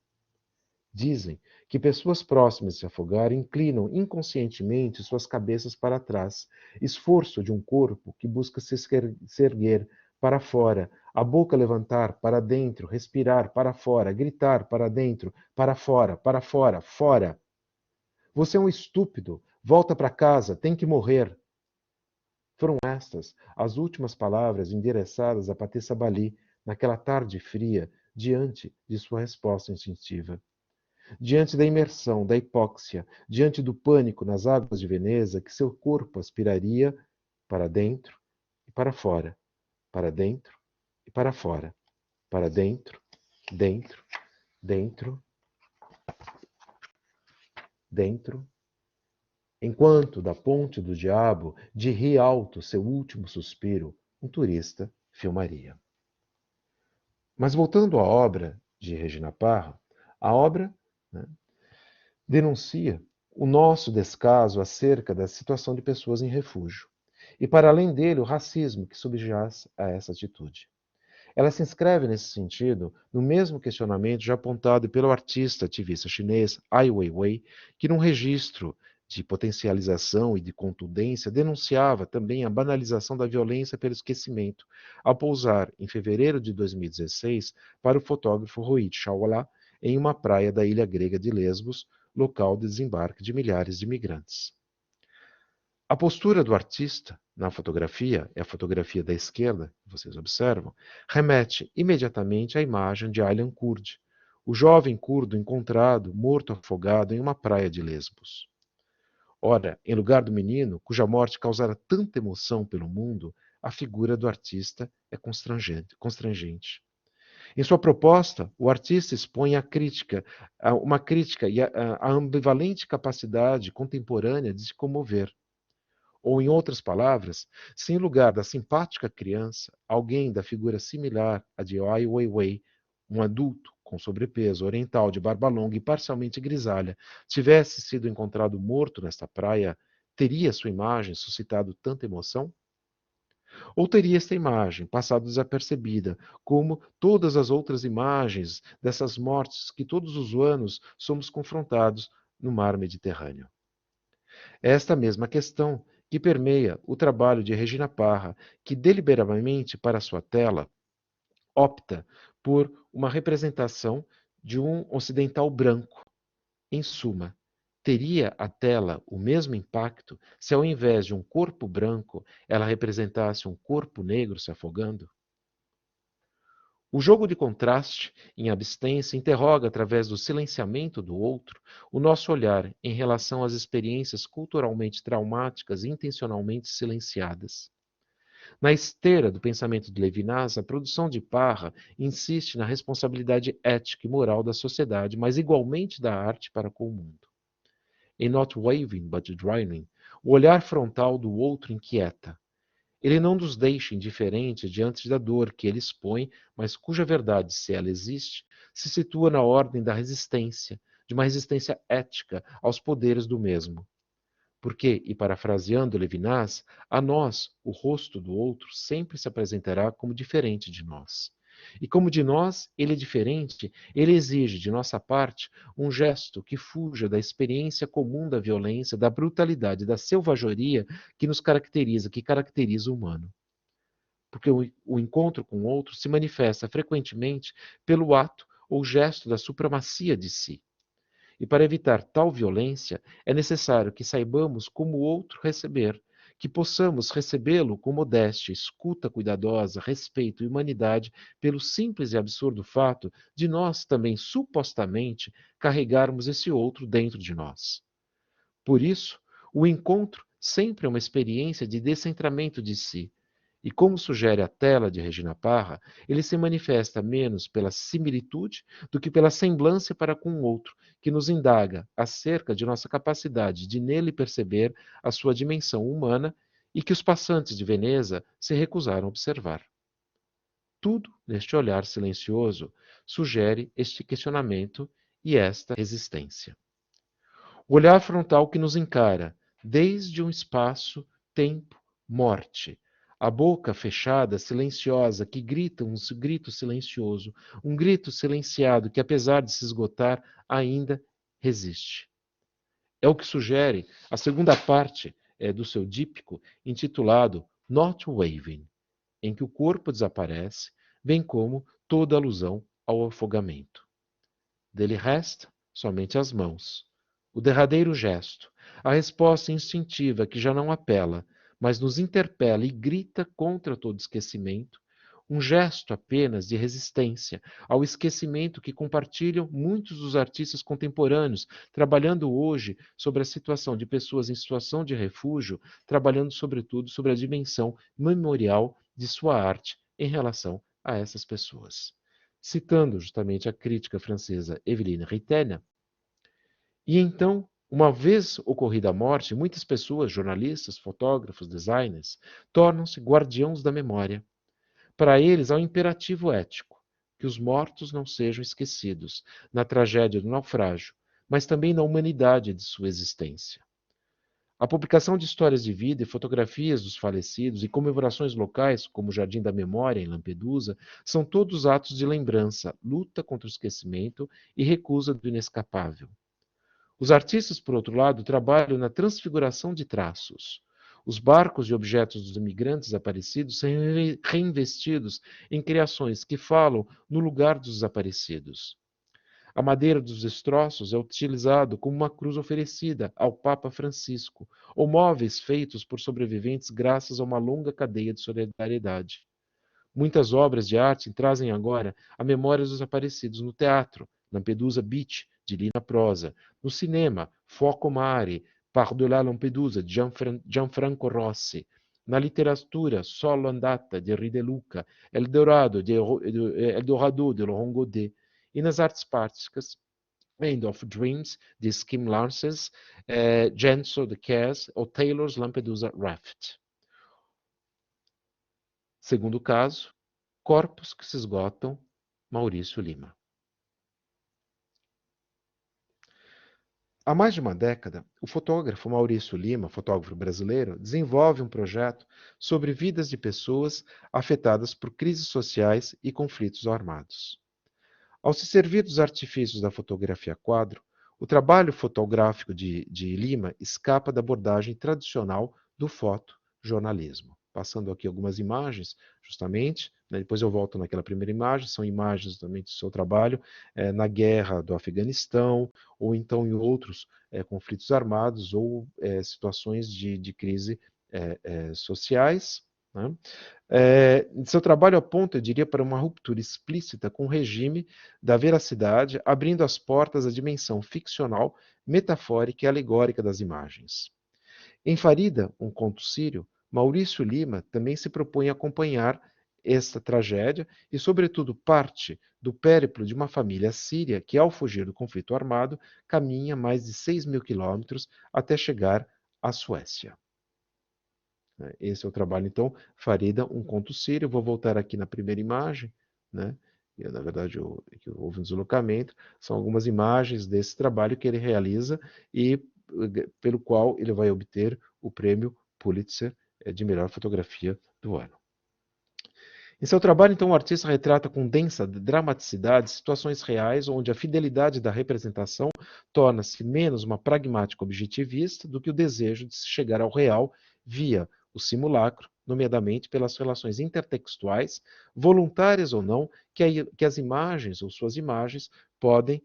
Speaker 4: Dizem que pessoas próximas de se afogar inclinam inconscientemente suas cabeças para trás, esforço de um corpo que busca se erguer para fora, a boca levantar para dentro, respirar para fora, gritar para dentro, para fora, fora. Você é um estúpido, volta para casa, tem que morrer. Foram estas as últimas palavras endereçadas a Patessa Bali naquela tarde fria, diante de sua resposta instintiva. Diante da imersão, da hipóxia, diante do pânico nas águas de Veneza que seu corpo aspiraria para dentro e para fora, para dentro e para fora, para dentro, dentro, dentro, dentro, enquanto da ponte do diabo, de rir alto seu último suspiro, um turista filmaria. Mas voltando à obra de Regina Parra, a obra, né, denuncia o nosso descaso acerca da situação de pessoas em refúgio. E, para além dele, o racismo que subjaz a essa atitude. Ela se inscreve, nesse sentido, no mesmo questionamento já apontado pelo artista ativista chinês Ai Weiwei, que, num registro de potencialização e de contundência, denunciava também a banalização da violência pelo esquecimento, ao pousar, em fevereiro de 2016, para o fotógrafo Rohit Chawla, em uma praia da ilha grega de Lesbos, local de desembarque de milhares de imigrantes. A postura do artista na fotografia, é a fotografia da esquerda, que vocês observam, remete imediatamente à imagem de Aylan Kurd, o jovem curdo encontrado morto afogado em uma praia de Lesbos. Ora, em lugar do menino, cuja morte causara tanta emoção pelo mundo, a figura do artista é constrangente. Em sua proposta, o artista expõe uma crítica e a ambivalente capacidade contemporânea de se comover. Ou, em outras palavras, se em lugar da simpática criança, alguém da figura similar à de Ai Weiwei, um adulto com sobrepeso, oriental, de barba longa e parcialmente grisalha, tivesse sido encontrado morto nesta praia, teria sua imagem suscitado tanta emoção? Ou teria esta imagem passado desapercebida, como todas as outras imagens dessas mortes que todos os anos somos confrontados no mar Mediterrâneo? É esta mesma questão que permeia o trabalho de Regina Parra, que deliberadamente para sua tela opta por uma representação de um ocidental branco. Em suma, teria a tela o mesmo impacto se ao invés de um corpo branco, ela representasse um corpo negro se afogando? O jogo de contraste, em abstência, interroga, através do silenciamento do outro, o nosso olhar em relação às experiências culturalmente traumáticas intencionalmente silenciadas. Na esteira do pensamento de Levinas, a produção de Parra insiste na responsabilidade ética e moral da sociedade, mas igualmente da arte para com o mundo. Em Not Waving but Driving, o olhar frontal do outro inquieta. Ele não nos deixa indiferentes diante da dor que ele expõe, mas cuja verdade, se ela existe, se situa na ordem da resistência, de uma resistência ética aos poderes do mesmo. Porque, e parafraseando Levinas, a nós, o rosto do outro sempre se apresentará como diferente de nós. E como de nós ele é diferente, ele exige de nossa parte um gesto que fuja da experiência comum da violência, da brutalidade, da selvageria que nos caracteriza, que caracteriza o humano. Porque o encontro com o outro se manifesta frequentemente pelo ato ou gesto da supremacia de si. E para evitar tal violência, é necessário que saibamos como o outro receber, que possamos recebê-lo com modéstia, escuta cuidadosa, respeito e humanidade, pelo simples e absurdo fato de nós também supostamente carregarmos esse outro dentro de nós. Por isso, o encontro sempre é uma experiência de descentramento de si. E como sugere a tela de Regina Parra, ele se manifesta menos pela similitude do que pela semblância para com o outro, que nos indaga acerca de nossa capacidade de nele perceber a sua dimensão humana e que os passantes de Veneza se recusaram a observar. Tudo neste olhar silencioso sugere este questionamento e esta resistência. O olhar frontal que nos encara, desde um espaço, tempo, morte. A boca fechada, silenciosa, que grita um grito silencioso, um grito silenciado que, apesar de se esgotar, ainda resiste. É o que sugere a segunda parte do seu díptico, intitulado Not Waving, em que o corpo desaparece, bem como toda alusão ao afogamento. Dele resta somente as mãos. O derradeiro gesto, a resposta instintiva que já não apela, mas nos interpela e grita contra todo esquecimento, um gesto apenas de resistência ao esquecimento que compartilham muitos dos artistas contemporâneos, trabalhando hoje sobre a situação de pessoas em situação de refúgio, trabalhando sobretudo sobre a dimensão memorial de sua arte em relação a essas pessoas. Citando justamente a crítica francesa Evelyne Ritena, e então, uma vez ocorrida a morte, muitas pessoas, jornalistas, fotógrafos, designers, tornam-se guardiãos da memória. Para eles, há um imperativo ético, que os mortos não sejam esquecidos na tragédia do naufrágio, mas também na humanidade de sua existência. A publicação de histórias de vida e fotografias dos falecidos e comemorações locais, como o Jardim da Memória em Lampedusa, são todos atos de lembrança, luta contra o esquecimento e recusa do inescapável. Os artistas, por outro lado, trabalham na transfiguração de traços. Os barcos e objetos dos imigrantes desaparecidos são reinvestidos em criações que falam no lugar dos desaparecidos. A madeira dos destroços é utilizada como uma cruz oferecida ao Papa Francisco, ou móveis feitos por sobreviventes graças a uma longa cadeia de solidariedade. Muitas obras de arte trazem agora a memória dos desaparecidos no teatro, Lampedusa Beach, de Lina Prosa, no cinema, Fuoco Mare, Par-delà Lampedusa, de Gianfranco Rossi, na literatura, Solo Andata, de Henri De Luca, Eldorado, de Laurent Godet, e nas artes plásticas, End of Dreams, de Kim Larsen, Genso de Cass, ou Taylor's Lampedusa Raft. Segundo caso, Corpos que se esgotam, Maurício Lima. Há mais de uma década, o fotógrafo Maurício Lima, fotógrafo brasileiro, desenvolve um projeto sobre vidas de pessoas afetadas por crises sociais e conflitos armados. Ao se servir dos artifícios da fotografia a quadro, o trabalho fotográfico de Lima escapa da abordagem tradicional do fotojornalismo. Passando aqui algumas imagens, justamente, depois eu volto naquela primeira imagem, são imagens também do seu trabalho na guerra do Afeganistão, ou então em outros conflitos armados ou situações de crise sociais. Né? Seu trabalho aponta, eu diria, para uma ruptura explícita com o regime da veracidade, abrindo as portas à dimensão ficcional, metafórica e alegórica das imagens. Em Farida, um conto sírio, Maurício Lima também se propõe a acompanhar esta tragédia e, sobretudo, parte do périplo de uma família síria que, ao fugir do conflito armado, caminha mais de 6.000 quilômetros até chegar à Suécia. Esse é o trabalho, então, Farida, um conto sírio. Eu vou voltar aqui na primeira imagem, né? Na verdade, houve um deslocamento. São algumas imagens desse trabalho que ele realiza e pelo qual ele vai obter o prêmio Pulitzer de melhor fotografia do ano. Em seu trabalho, então, o artista retrata com densa dramaticidade situações reais onde a fidelidade da representação torna-se menos uma pragmática objetivista do que o desejo de se chegar ao real via o simulacro, nomeadamente pelas relações intertextuais, voluntárias ou não, que as imagens ou suas imagens podem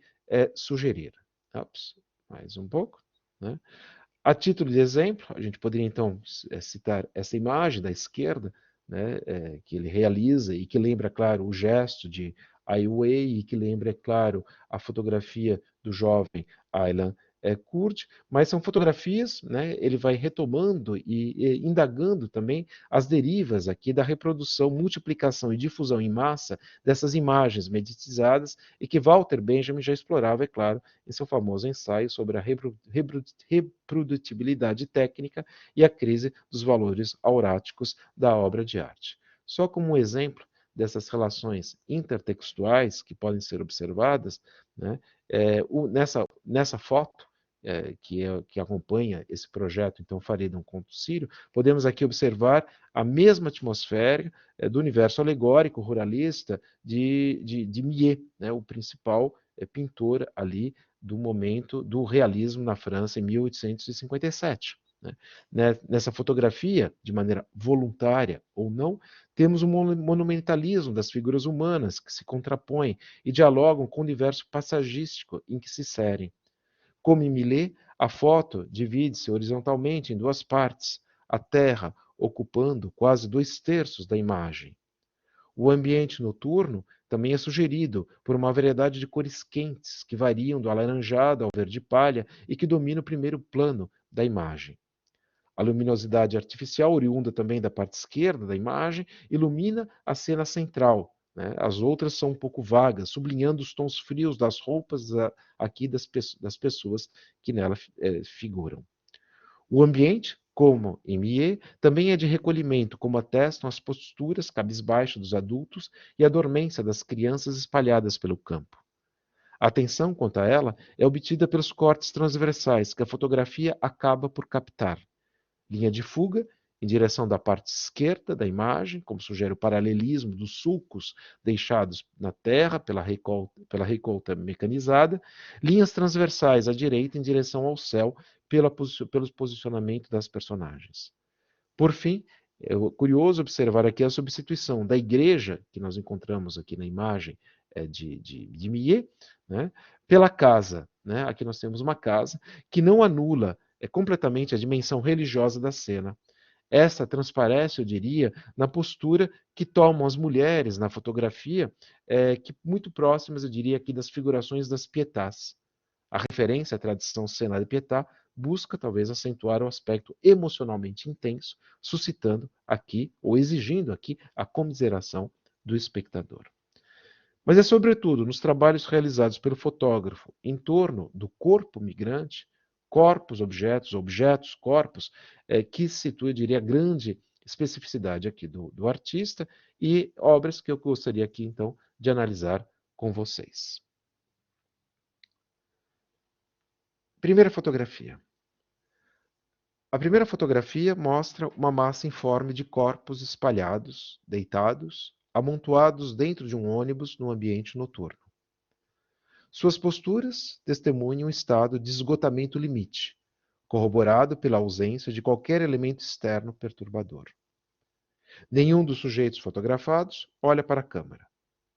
Speaker 4: sugerir. Ops, mais um pouco, né? A título de exemplo, a gente poderia então citar essa imagem da esquerda, né, que ele realiza e que lembra, claro, o gesto de Ai Weiwei e que lembra, é claro, a fotografia do jovem Aylan Kurd, mas são fotografias, né, ele vai retomando e indagando também as derivas aqui da reprodução, multiplicação e difusão em massa dessas imagens meditizadas e que Walter Benjamin já explorava, é claro, em seu famoso ensaio sobre a reprodutibilidade técnica e a crise dos valores auráticos da obra de arte. Só como um exemplo dessas relações intertextuais que podem ser observadas, né, nessa foto, que acompanha esse projeto, então farei de um conto sírio, podemos aqui observar a mesma atmosfera do universo alegórico ruralista de Millet, né, o principal pintor ali do momento do realismo na França em 1857. Nessa fotografia, de maneira voluntária ou não, temos um monumentalismo das figuras humanas que se contrapõem e dialogam com o universo passagístico em que se inserem. Como em Millet, a foto divide-se horizontalmente em duas partes, a terra ocupando quase 2/3 da imagem. O ambiente noturno também é sugerido por uma variedade de cores quentes que variam do alaranjado ao verde palha e que dominam o primeiro plano da imagem. A luminosidade artificial, oriunda também da parte esquerda da imagem, ilumina a cena central. Né? As outras são um pouco vagas, sublinhando os tons frios das roupas aqui das pessoas que nela figuram. O ambiente, como em Millet, também é de recolhimento, como atestam as posturas cabisbaixas dos adultos e a dormência das crianças espalhadas pelo campo. A atenção quanto a ela é obtida pelos cortes transversais que a fotografia acaba por captar. Linha de fuga em direção da parte esquerda da imagem, como sugere o paralelismo dos sulcos deixados na terra pela recolta mecanizada, linhas transversais à direita em direção ao céu pelo posicionamento das personagens. Por fim, é curioso observar aqui a substituição da igreja, que nós encontramos aqui na imagem de Millet, né, pela casa. Né? Aqui nós temos uma casa que não anula completamente a dimensão religiosa da cena. Essa transparece, eu diria, na postura que tomam as mulheres na fotografia, que muito próximas, eu diria, aqui das figurações das pietás. A referência à tradição cena de pietà busca talvez acentuar o aspecto emocionalmente intenso, suscitando aqui, ou exigindo aqui, a comiseração do espectador. Mas é sobretudo nos trabalhos realizados pelo fotógrafo em torno do corpo migrante, corpos, objetos, corpos, que se situa, eu diria, a grande especificidade aqui do artista e obras que eu gostaria aqui, então, de analisar com vocês. Primeira fotografia. A primeira fotografia mostra uma massa informe de corpos espalhados, deitados, amontoados dentro de um ônibus no ambiente noturno. Suas posturas testemunham um estado de esgotamento limite, corroborado pela ausência de qualquer elemento externo perturbador. Nenhum dos sujeitos fotografados olha para a câmera.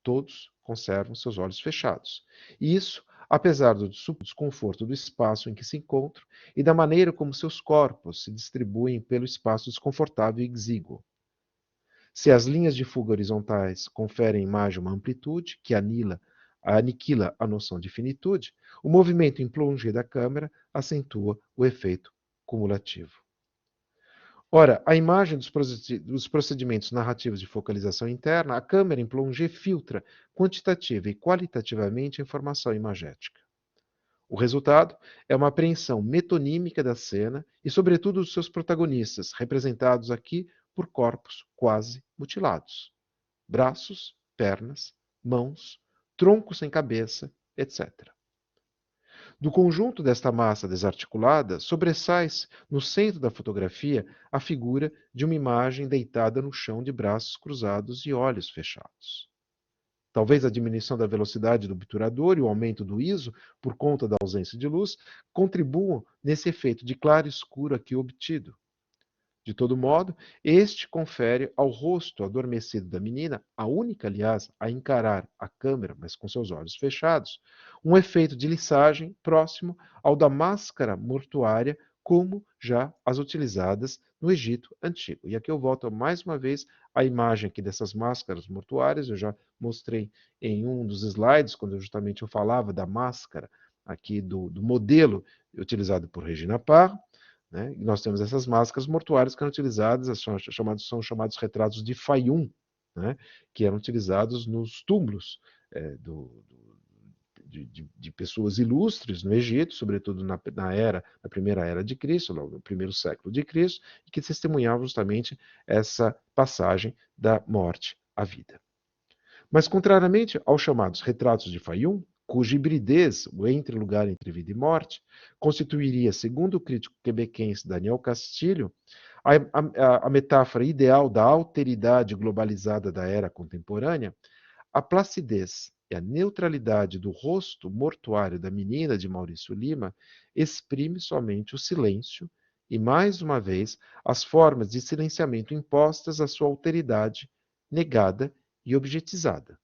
Speaker 4: Todos conservam seus olhos fechados. E isso, apesar do desconforto do espaço em que se encontram e da maneira como seus corpos se distribuem pelo espaço desconfortável e exíguo. Se as linhas de fuga horizontais conferem à imagem uma amplitude que aniquila a noção de finitude, o movimento em plongé da câmera acentua o efeito cumulativo. Ora, a imagem dos procedimentos narrativos de focalização interna, a câmera em plongé filtra quantitativa e qualitativamente a informação imagética. O resultado é uma apreensão metonímica da cena e, sobretudo, dos seus protagonistas, representados aqui por corpos quase mutilados. Braços, pernas, mãos, tronco sem cabeça, etc. Do conjunto desta massa desarticulada, sobressai-se no centro da fotografia a figura de uma imagem deitada no chão de braços cruzados e olhos fechados. Talvez a diminuição da velocidade do obturador e o aumento do ISO, por conta da ausência de luz, contribuam nesse efeito de claro e escuro aqui obtido. De todo modo, este confere ao rosto adormecido da menina, a única, aliás, a encarar a câmera, mas com seus olhos fechados, um efeito de lissagem próximo ao da máscara mortuária, como já as utilizadas no Egito Antigo. E aqui eu volto mais uma vez à imagem aqui dessas máscaras mortuárias, eu já mostrei em um dos slides, quando justamente eu falava da máscara aqui do modelo utilizado por Regina Parr, né? E nós temos essas máscaras mortuárias que eram utilizadas, são chamados retratos de Fayum, né? Que eram utilizados nos túmulos de pessoas ilustres no Egito, sobretudo na primeira era de Cristo, no primeiro século de Cristo, e que testemunhavam justamente essa passagem da morte à vida. Mas, contrariamente aos chamados retratos de Fayum, cuja hibridez, o lugar entre vida e morte, constituiria, segundo o crítico quebequense Daniel Castilho, a metáfora ideal da alteridade globalizada da era contemporânea, a placidez e a neutralidade do rosto mortuário da menina de Maurício Lima exprime somente o silêncio e, mais uma vez, as formas de silenciamento impostas à sua alteridade negada e objetizada.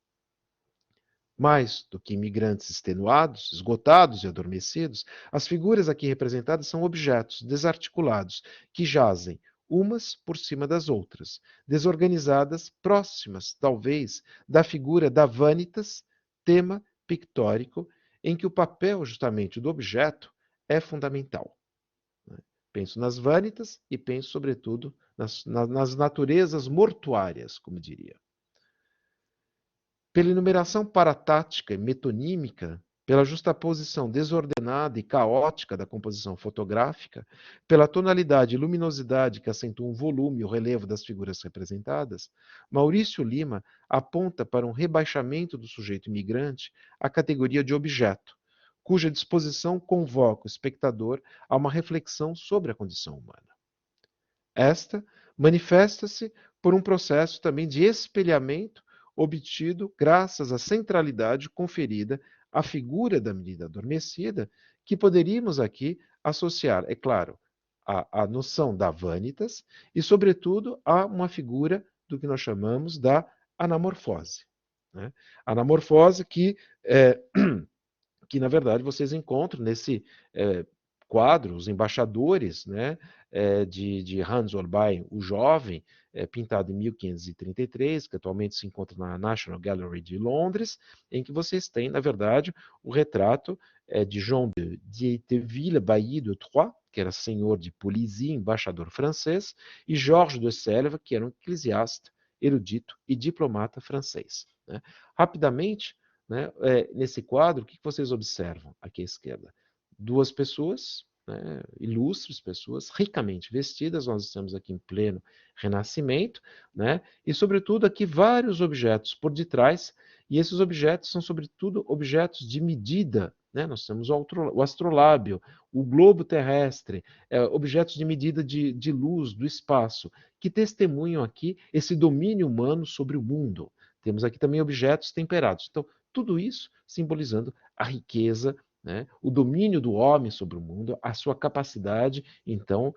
Speaker 4: Mais do que imigrantes extenuados, esgotados e adormecidos, as figuras aqui representadas são objetos desarticulados que jazem umas por cima das outras, desorganizadas, próximas, talvez, da figura da vanitas, tema pictórico, em que o papel justamente do objeto é fundamental. Penso nas vanitas e penso, sobretudo, nas naturezas mortuárias, como diria. Pela enumeração paratática e metonímica, pela justaposição desordenada e caótica da composição fotográfica, pela tonalidade e luminosidade que acentuam o volume e o relevo das figuras representadas, Maurício Lima aponta para um rebaixamento do sujeito imigrante à categoria de objeto, cuja disposição convoca o espectador a uma reflexão sobre a condição humana. Esta manifesta-se por um processo também de espelhamento obtido graças à centralidade conferida à figura da menina adormecida, que poderíamos aqui associar, é claro, à noção da vanitas e, sobretudo, a uma figura do que nós chamamos da anamorfose. Né? Anamorfose que, na verdade, vocês encontram nesse quadro, os embaixadores, né, de Hans Holbein, o jovem, pintado em 1533, que atualmente se encontra na National Gallery de Londres, em que vocês têm, na verdade, o retrato de Jean de Dieteville Bailly de Troyes, que era senhor de Polizy, embaixador francês, e Georges de Selve, que era um eclesiasta, erudito e diplomata francês. Né? Rapidamente, né, nesse quadro, o que vocês observam aqui à esquerda? Duas pessoas, né, ilustres pessoas, ricamente vestidas, nós estamos aqui em pleno Renascimento, né, e sobretudo aqui vários objetos por detrás, e esses objetos são sobretudo objetos de medida, né, nós temos o astrolábio, o globo terrestre, objetos de medida de luz, do espaço, que testemunham aqui esse domínio humano sobre o mundo. Temos aqui também objetos temperados. Então, tudo isso simbolizando a riqueza, né, o domínio do homem sobre o mundo, a sua capacidade, então,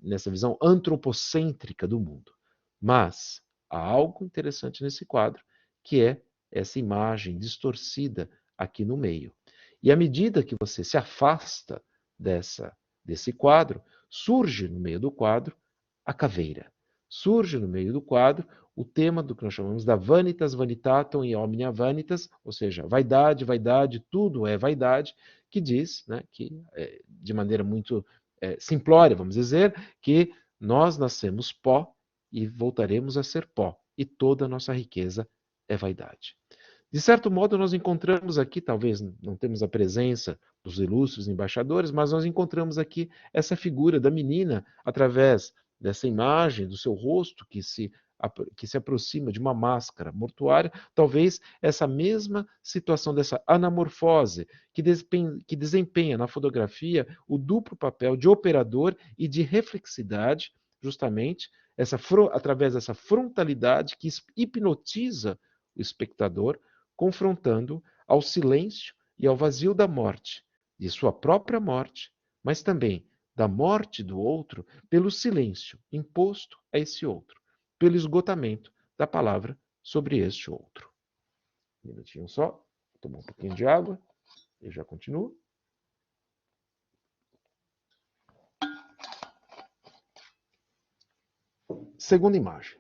Speaker 4: nessa visão antropocêntrica do mundo. Mas há algo interessante nesse quadro, que é essa imagem distorcida aqui no meio. E à medida que você se afasta desse quadro, surge no meio do quadro a caveira. Surge no meio do quadro o tema do que nós chamamos da vanitas vanitatum e omnia vanitas, ou seja, vaidade, vaidade, tudo é vaidade, que diz, né, que de maneira muito simplória, vamos dizer, que nós nascemos pó e voltaremos a ser pó, e toda a nossa riqueza é vaidade. De certo modo, nós encontramos aqui, talvez não temos a presença dos ilustres embaixadores, mas nós encontramos aqui essa figura da menina através dessa imagem do seu rosto que se aproxima de uma máscara mortuária, talvez essa mesma situação dessa anamorfose que desempenha na fotografia o duplo papel de operador e de reflexidade, justamente através dessa frontalidade que hipnotiza o espectador, confrontando ao silêncio e ao vazio da morte, de sua própria morte, mas também da morte do outro pelo silêncio imposto a esse outro, pelo esgotamento da palavra sobre este outro. Um minutinho só, vou tomar um pouquinho de água e já continuo. Segunda imagem.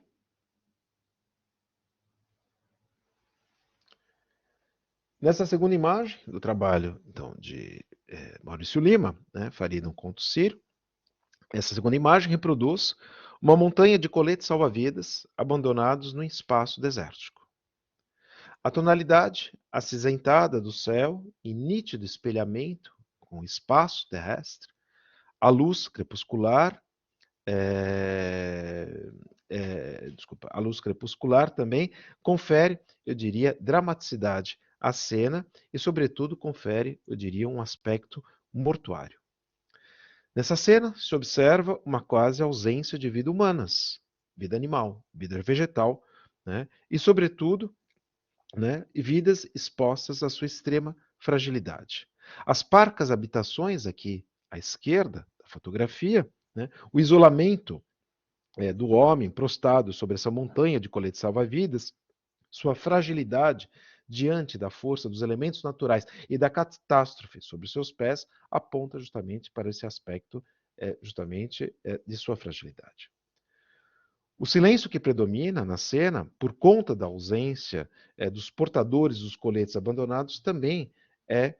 Speaker 4: Nessa segunda imagem, do trabalho então, de Maurício Lima, né, Faria um Conto Sírio, essa segunda imagem reproduz uma montanha de coletes salva-vidas abandonados no espaço desértico. A tonalidade acinzentada do céu e nítido espelhamento com o espaço terrestre, a luz crepuscular, a luz crepuscular também confere, eu diria, dramaticidade à cena e, sobretudo, confere, eu diria, um aspecto mortuário. Nessa cena se observa uma quase ausência de vida humanas, vida animal, vida vegetal, né? E, sobretudo, né, vidas expostas à sua extrema fragilidade. As parcas habitações aqui à esquerda da fotografia, né, o isolamento do homem prostrado sobre essa montanha de coletes salva-vidas, sua fragilidade diante da força dos elementos naturais e da catástrofe sobre seus pés, aponta justamente para esse aspecto de sua fragilidade. O silêncio que predomina na cena, por conta da ausência dos portadores dos coletes abandonados, também é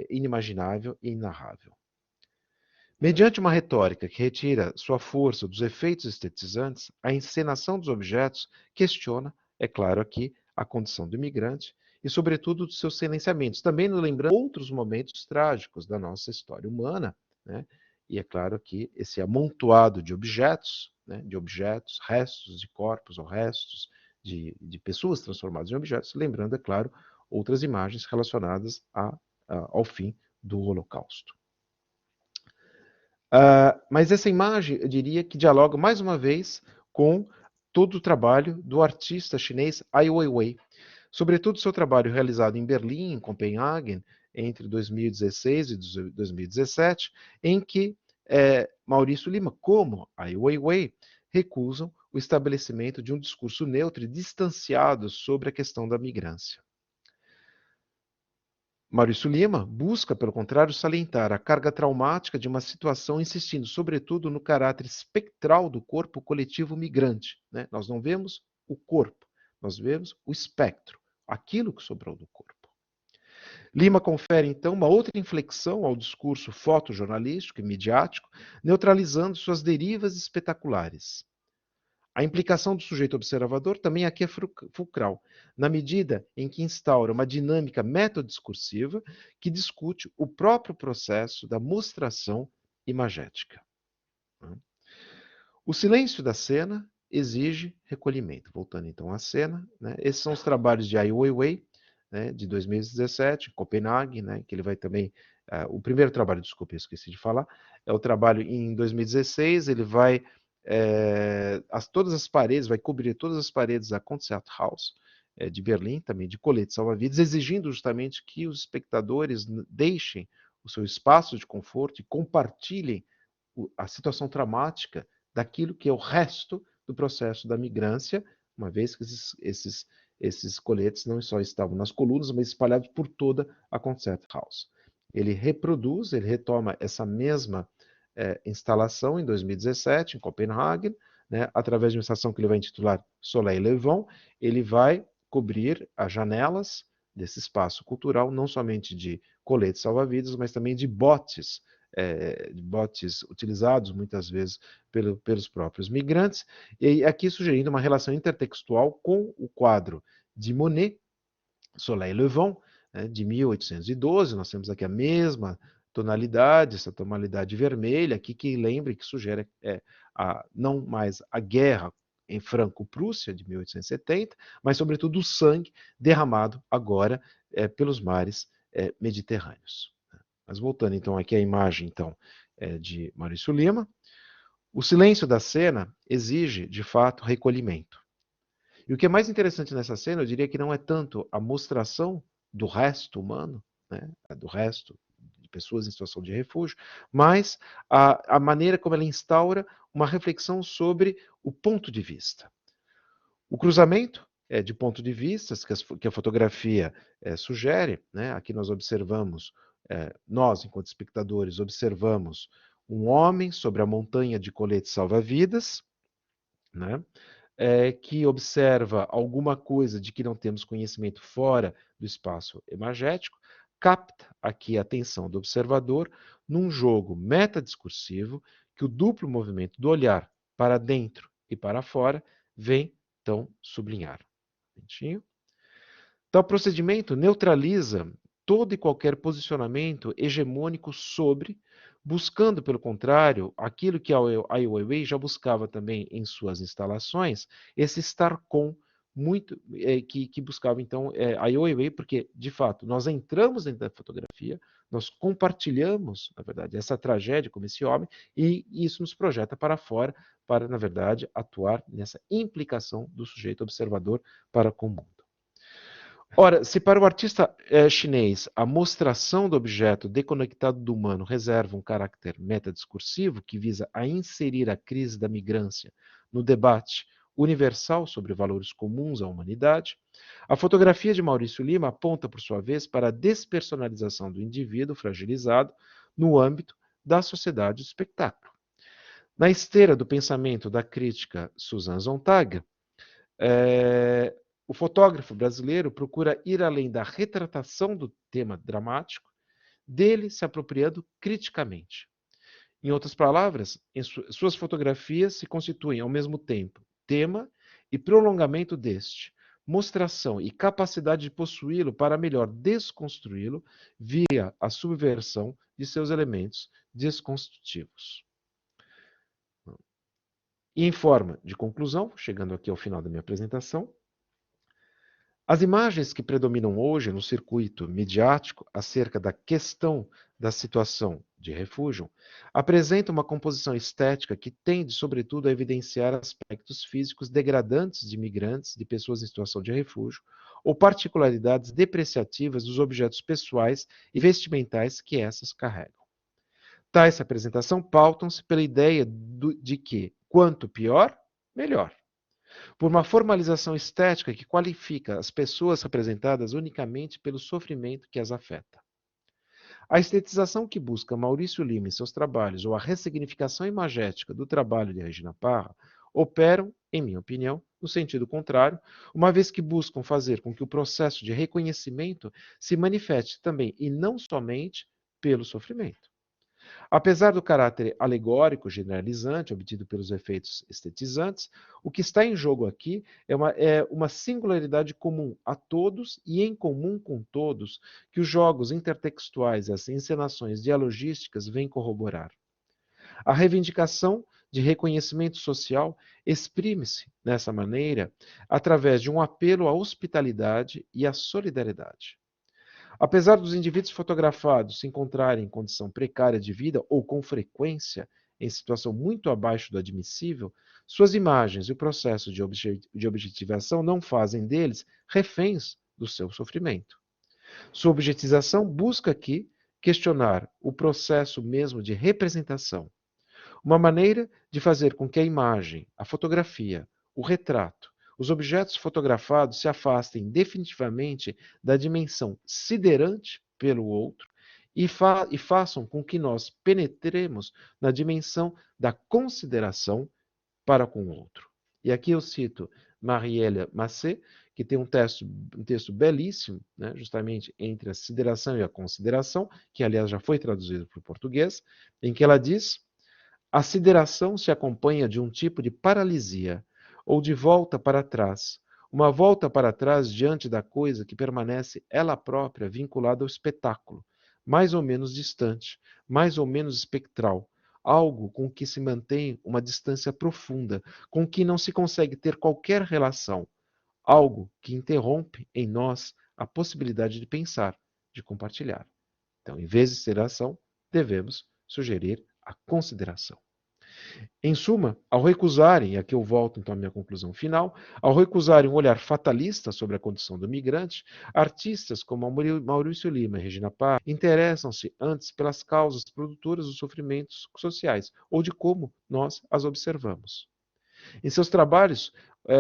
Speaker 4: inimaginável e inarrável. Mediante uma retórica que retira sua força dos efeitos estetizantes, a encenação dos objetos questiona, é claro aqui, a condição do imigrante e, sobretudo, dos seus silenciamentos, também nos lembrando outros momentos trágicos da nossa história humana, né? E é claro que esse amontoado de objetos, né, restos de corpos ou restos de pessoas transformadas em objetos, lembrando, é claro, outras imagens relacionadas ao fim do Holocausto. Mas essa imagem, eu diria que dialoga mais uma vez com todo o trabalho do artista chinês Ai Weiwei, sobretudo seu trabalho realizado em Berlim, em Copenhague, entre 2016 e 2017, em que Maurício Lima, como Ai Weiwei, recusam o estabelecimento de um discurso neutro e distanciado sobre a questão da migrância. Maurício Lima busca, pelo contrário, salientar a carga traumática de uma situação, insistindo, sobretudo, no caráter espectral do corpo coletivo migrante, né? Nós não vemos o corpo, nós vemos o espectro, aquilo que sobrou do corpo. Lima confere, então, uma outra inflexão ao discurso fotojornalístico e midiático, neutralizando suas derivas espetaculares. A implicação do sujeito observador também aqui é fulcral, na medida em que instaura uma dinâmica metodiscursiva que discute o próprio processo da mostração imagética. O silêncio da cena exige recolhimento. Voltando então à cena, né? Esses são os trabalhos de Ai Weiwei, né, de 2017, Copenhague, né, que ele vai também... o primeiro trabalho, desculpe, eu esqueci de falar, é o trabalho em 2016, ele vai... todas as paredes, vai cobrir todas as paredes da Konzerthaus de Berlim, também de coletes salva-vidas, exigindo justamente que os espectadores deixem o seu espaço de conforto e compartilhem a situação traumática daquilo que é o resto do processo da migrância, uma vez que esses coletes não só estavam nas colunas, mas espalhados por toda a Konzerthaus. Ele retoma essa mesma instalação em 2017, em Copenhague, né, através de uma estação que ele vai intitular Soleil Levant, ele vai cobrir as janelas desse espaço cultural, não somente de coletes salva-vidas, mas também de botes utilizados muitas vezes pelos próprios migrantes, e aqui sugerindo uma relação intertextual com o quadro de Monet, Soleil Levant, de 1812, nós temos aqui a mesma tonalidade, essa tonalidade vermelha aqui, que lembre, que sugere não mais a guerra em Franco-Prússia, de 1870, mas, sobretudo, o sangue derramado agora pelos mares mediterrâneos. Mas voltando, então, aqui à imagem então, de Maurício Lima, o silêncio da cena exige, de fato, recolhimento. E o que é mais interessante nessa cena, eu diria que não é tanto a mostração do resto humano, né, do resto de pessoas em situação de refúgio, mas a maneira como ela instaura uma reflexão sobre o ponto de vista. O cruzamento é de ponto de vista que a fotografia sugere, né? Aqui nós observamos, nós, enquanto espectadores, observamos um homem sobre a montanha de colete salva-vidas, né? Que observa alguma coisa de que não temos conhecimento fora do espaço imagético, capta aqui a atenção do observador num jogo metadiscursivo que o duplo movimento do olhar para dentro e para fora vem, então, sublinhar. Tal procedimento neutraliza todo e qualquer posicionamento hegemônico sobre, buscando, pelo contrário, aquilo que a Ai Weiwei já buscava também em suas instalações, esse estar com muito, que buscava, então, a Ai Weiwei, porque, de fato, nós entramos dentro da fotografia, nós compartilhamos, na verdade, essa tragédia como esse homem, e isso nos projeta para fora, para, na verdade, atuar nessa implicação do sujeito observador para com o mundo. Ora, se para o artista chinês a mostração do objeto deconectado do humano reserva um caráter metadiscursivo que visa a inserir a crise da migrância no debate universal sobre valores comuns à humanidade, a fotografia de Maurício Lima aponta, por sua vez, para a despersonalização do indivíduo fragilizado no âmbito da sociedade do espetáculo. Na esteira do pensamento da crítica Susan Sontag, o fotógrafo brasileiro procura ir além da retratação do tema dramático, dele se apropriando criticamente. Em outras palavras, suas fotografias se constituem ao mesmo tempo tema e prolongamento deste, mostração e capacidade de possuí-lo para melhor desconstruí-lo via a subversão de seus elementos desconstrutivos. E em forma de conclusão, chegando aqui ao final da minha apresentação, as imagens que predominam hoje no circuito midiático acerca da questão da situação de refúgio apresentam uma composição estética que tende, sobretudo, a evidenciar aspectos físicos degradantes de migrantes, de pessoas em situação de refúgio, ou particularidades depreciativas dos objetos pessoais e vestimentais que essas carregam. Tais apresentação pautam-se pela ideia de que, quanto pior, melhor. Por uma formalização estética que qualifica as pessoas representadas unicamente pelo sofrimento que as afeta. A estetização que busca Maurício Lima em seus trabalhos ou a ressignificação imagética do trabalho de Regina Parra operam, em minha opinião, no sentido contrário, uma vez que buscam fazer com que o processo de reconhecimento se manifeste também e não somente pelo sofrimento. Apesar do caráter alegórico generalizante obtido pelos efeitos estetizantes, o que está em jogo aqui é uma singularidade comum a todos e em comum com todos que os jogos intertextuais e as encenações dialogísticas vêm corroborar. A reivindicação de reconhecimento social exprime-se, dessa maneira, através de um apelo à hospitalidade e à solidariedade. Apesar dos indivíduos fotografados se encontrarem em condição precária de vida ou com frequência em situação muito abaixo do admissível, suas imagens e o processo de objetivação não fazem deles reféns do seu sofrimento. Sua objetização busca aqui questionar o processo mesmo de representação, uma maneira de fazer com que a imagem, a fotografia, o retrato, os objetos fotografados se afastem definitivamente da dimensão siderante pelo outro e façam com que nós penetremos na dimensão da consideração para com o outro. E aqui eu cito Marielle Massé, que tem um texto belíssimo, né, justamente entre a sideração e a consideração, que aliás já foi traduzido para o português, em que ela diz: a sideração se acompanha de um tipo de paralisia, ou de volta para trás, uma volta para trás diante da coisa que permanece ela própria vinculada ao espetáculo, mais ou menos distante, mais ou menos espectral, algo com que se mantém uma distância profunda, com que não se consegue ter qualquer relação, algo que interrompe em nós a possibilidade de pensar, de compartilhar. Então, em vez de sideração, devemos sugerir a consideração. Em suma, ao recusarem, e aqui eu volto então à minha conclusão final, ao recusarem um olhar fatalista sobre a condição do migrante, artistas como Maurício Lima e Regina Paz interessam-se antes pelas causas produtoras dos sofrimentos sociais, ou de como nós as observamos. Em seus trabalhos,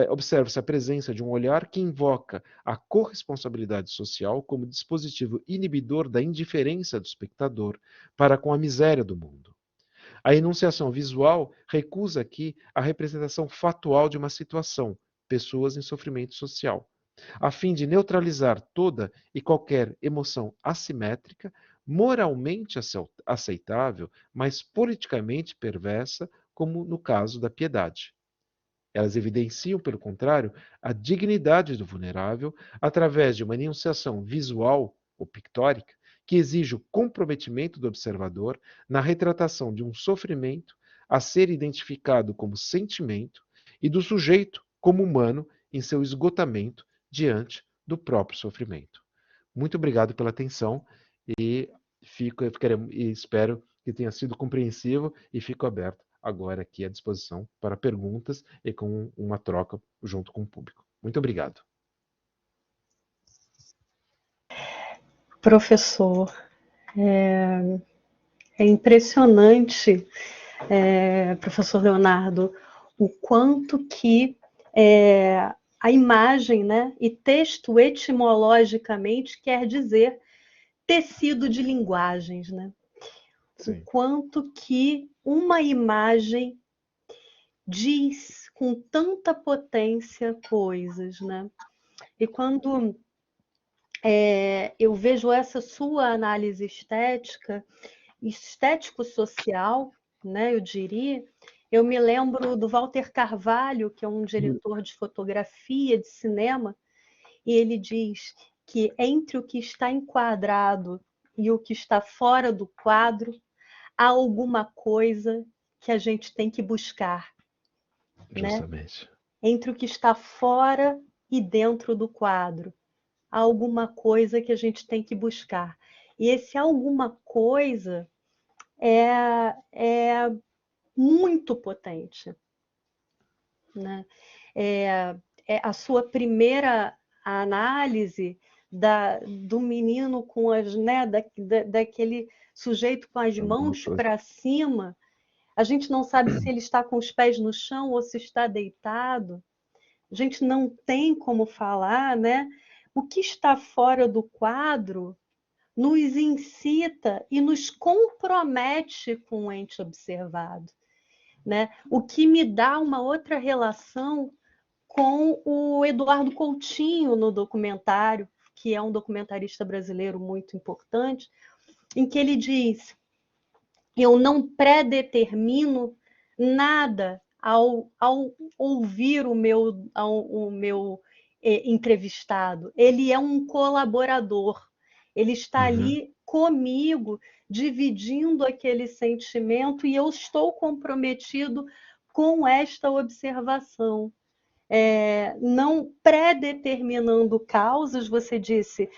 Speaker 4: observa-se a presença de um olhar que invoca a corresponsabilidade social como dispositivo inibidor da indiferença do espectador para com a miséria do mundo. A enunciação visual recusa aqui a representação factual de uma situação, pessoas em sofrimento social, a fim de neutralizar toda e qualquer emoção assimétrica, moralmente aceitável, mas politicamente perversa, como no caso da piedade. Elas evidenciam, pelo contrário, a dignidade do vulnerável através de uma enunciação visual ou pictórica que exige o comprometimento do observador na retratação de um sofrimento a ser identificado como sentimento e do sujeito como humano em seu esgotamento diante do próprio sofrimento. Muito obrigado pela atenção e espero que tenha sido compreensivo e fico aberto agora aqui à disposição para perguntas e com uma troca junto com o público. Muito obrigado.
Speaker 1: Professor, é impressionante, professor Leonardo, o quanto que a imagem, né, e texto etimologicamente quer dizer tecido de linguagens, né?
Speaker 4: Sim.
Speaker 1: O quanto que uma imagem diz com tanta potência coisas, né? E quando eu vejo essa sua análise estética, estético-social, né, eu diria, eu me lembro do Walter Carvalho, que é um diretor de fotografia, de cinema, e ele diz que entre o que está enquadrado e o que está fora do quadro, há alguma coisa que a gente tem que buscar,
Speaker 4: Justamente.
Speaker 1: né? Entre o que está fora e dentro do quadro, há alguma coisa que a gente tem que buscar. E esse alguma coisa é muito potente, né? A sua primeira análise do menino com as, né, daquele sujeito com as mãos para cima, a gente não sabe se ele está com os pés no chão ou se está deitado, a gente não tem como falar, né? O que está fora do quadro nos incita e nos compromete com o ente observado, né? O que me dá uma outra relação com o Eduardo Coutinho no documentário, que é um documentarista brasileiro muito importante, em que ele diz: eu não predetermino nada ao ouvir o meu entrevistado. Ele é um colaborador. Ele está ali comigo, dividindo aquele sentimento, e eu estou comprometido com esta observação. Não predeterminando causas, você disse,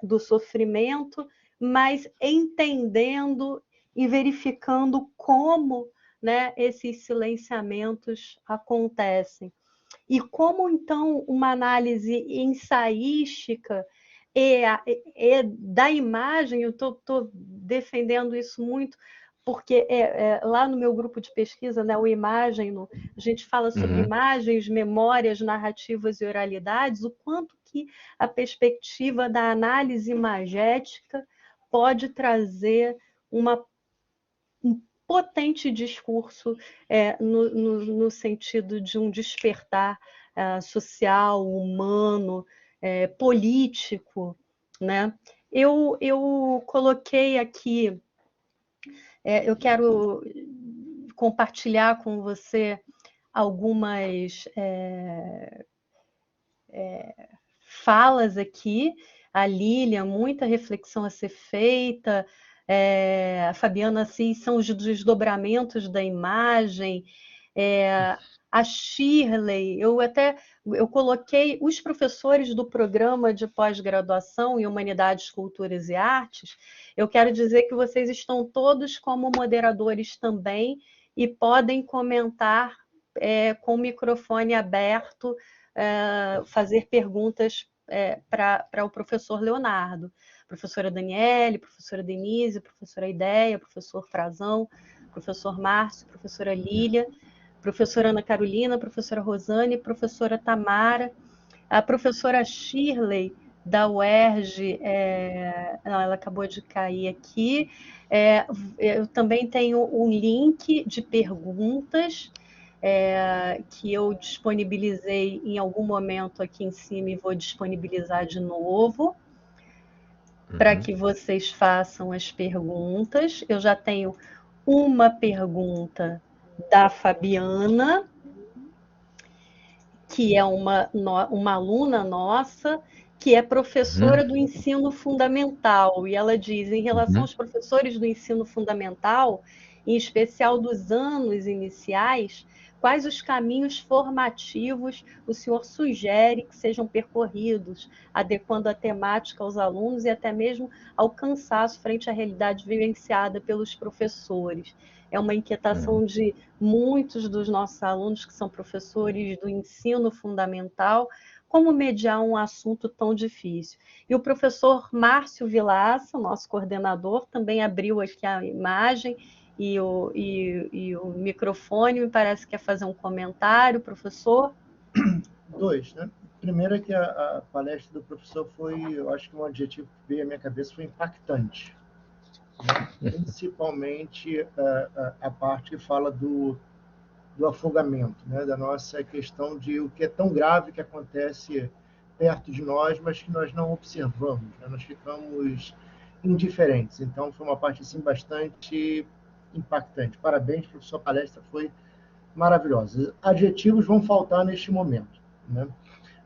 Speaker 1: do sofrimento, mas entendendo e verificando como, né, esses silenciamentos acontecem. E como, então, uma análise ensaística da imagem, eu estou defendendo isso muito, porque lá no meu grupo de pesquisa, né, o Imagem, a gente fala sobre imagens, memórias, narrativas e oralidades, o quanto que a perspectiva da análise imagética pode trazer um potente discurso no sentido de um despertar social, humano, político, né? Eu coloquei aqui, eu quero compartilhar com você algumas falas aqui, a Lília, muita reflexão a ser feita, a Fabiana Assis, são os desdobramentos da imagem, a Shirley, eu coloquei os professores do programa de pós-graduação em Humanidades, Culturas e Artes. Eu quero dizer que vocês estão todos como moderadores também, e podem comentar com o microfone aberto, fazer perguntas para o professor Leonardo. Professora Daniele, professora Denise, professora Ideia, professor Frazão, professor Márcio, professora Lília, professora Ana Carolina, professora Rosane, professora Tamara, a professora Shirley, da UERJ, não, ela acabou de cair aqui. Eu também tenho um link de perguntas que eu disponibilizei em algum momento aqui em cima e vou disponibilizar de novo para que vocês façam as perguntas. Eu já tenho uma pergunta da Fabiana, que é uma aluna nossa, que é professora do ensino fundamental, e ela diz, em relação aos professores do ensino fundamental, em especial dos anos iniciais, quais os caminhos formativos o senhor sugere que sejam percorridos, adequando a temática aos alunos e até mesmo ao cansaço frente à realidade vivenciada pelos professores? É uma inquietação de muitos dos nossos alunos que são professores do ensino fundamental, como mediar um assunto tão difícil. E o professor Márcio Vilaça, nosso coordenador, também abriu aqui a imagem e o microfone, me parece que quer fazer um comentário, professor.
Speaker 3: Dois, né? Primeiro é que a palestra do professor foi, eu acho que um adjetivo que veio à minha cabeça foi impactante. Principalmente a parte que fala do afogamento, né? Da nossa questão de o que é tão grave que acontece perto de nós, mas que nós não observamos, né? Nós ficamos indiferentes. Então, foi uma parte assim, bastante impactante. Parabéns, professor, a palestra foi maravilhosa. Adjetivos vão faltar neste momento, né?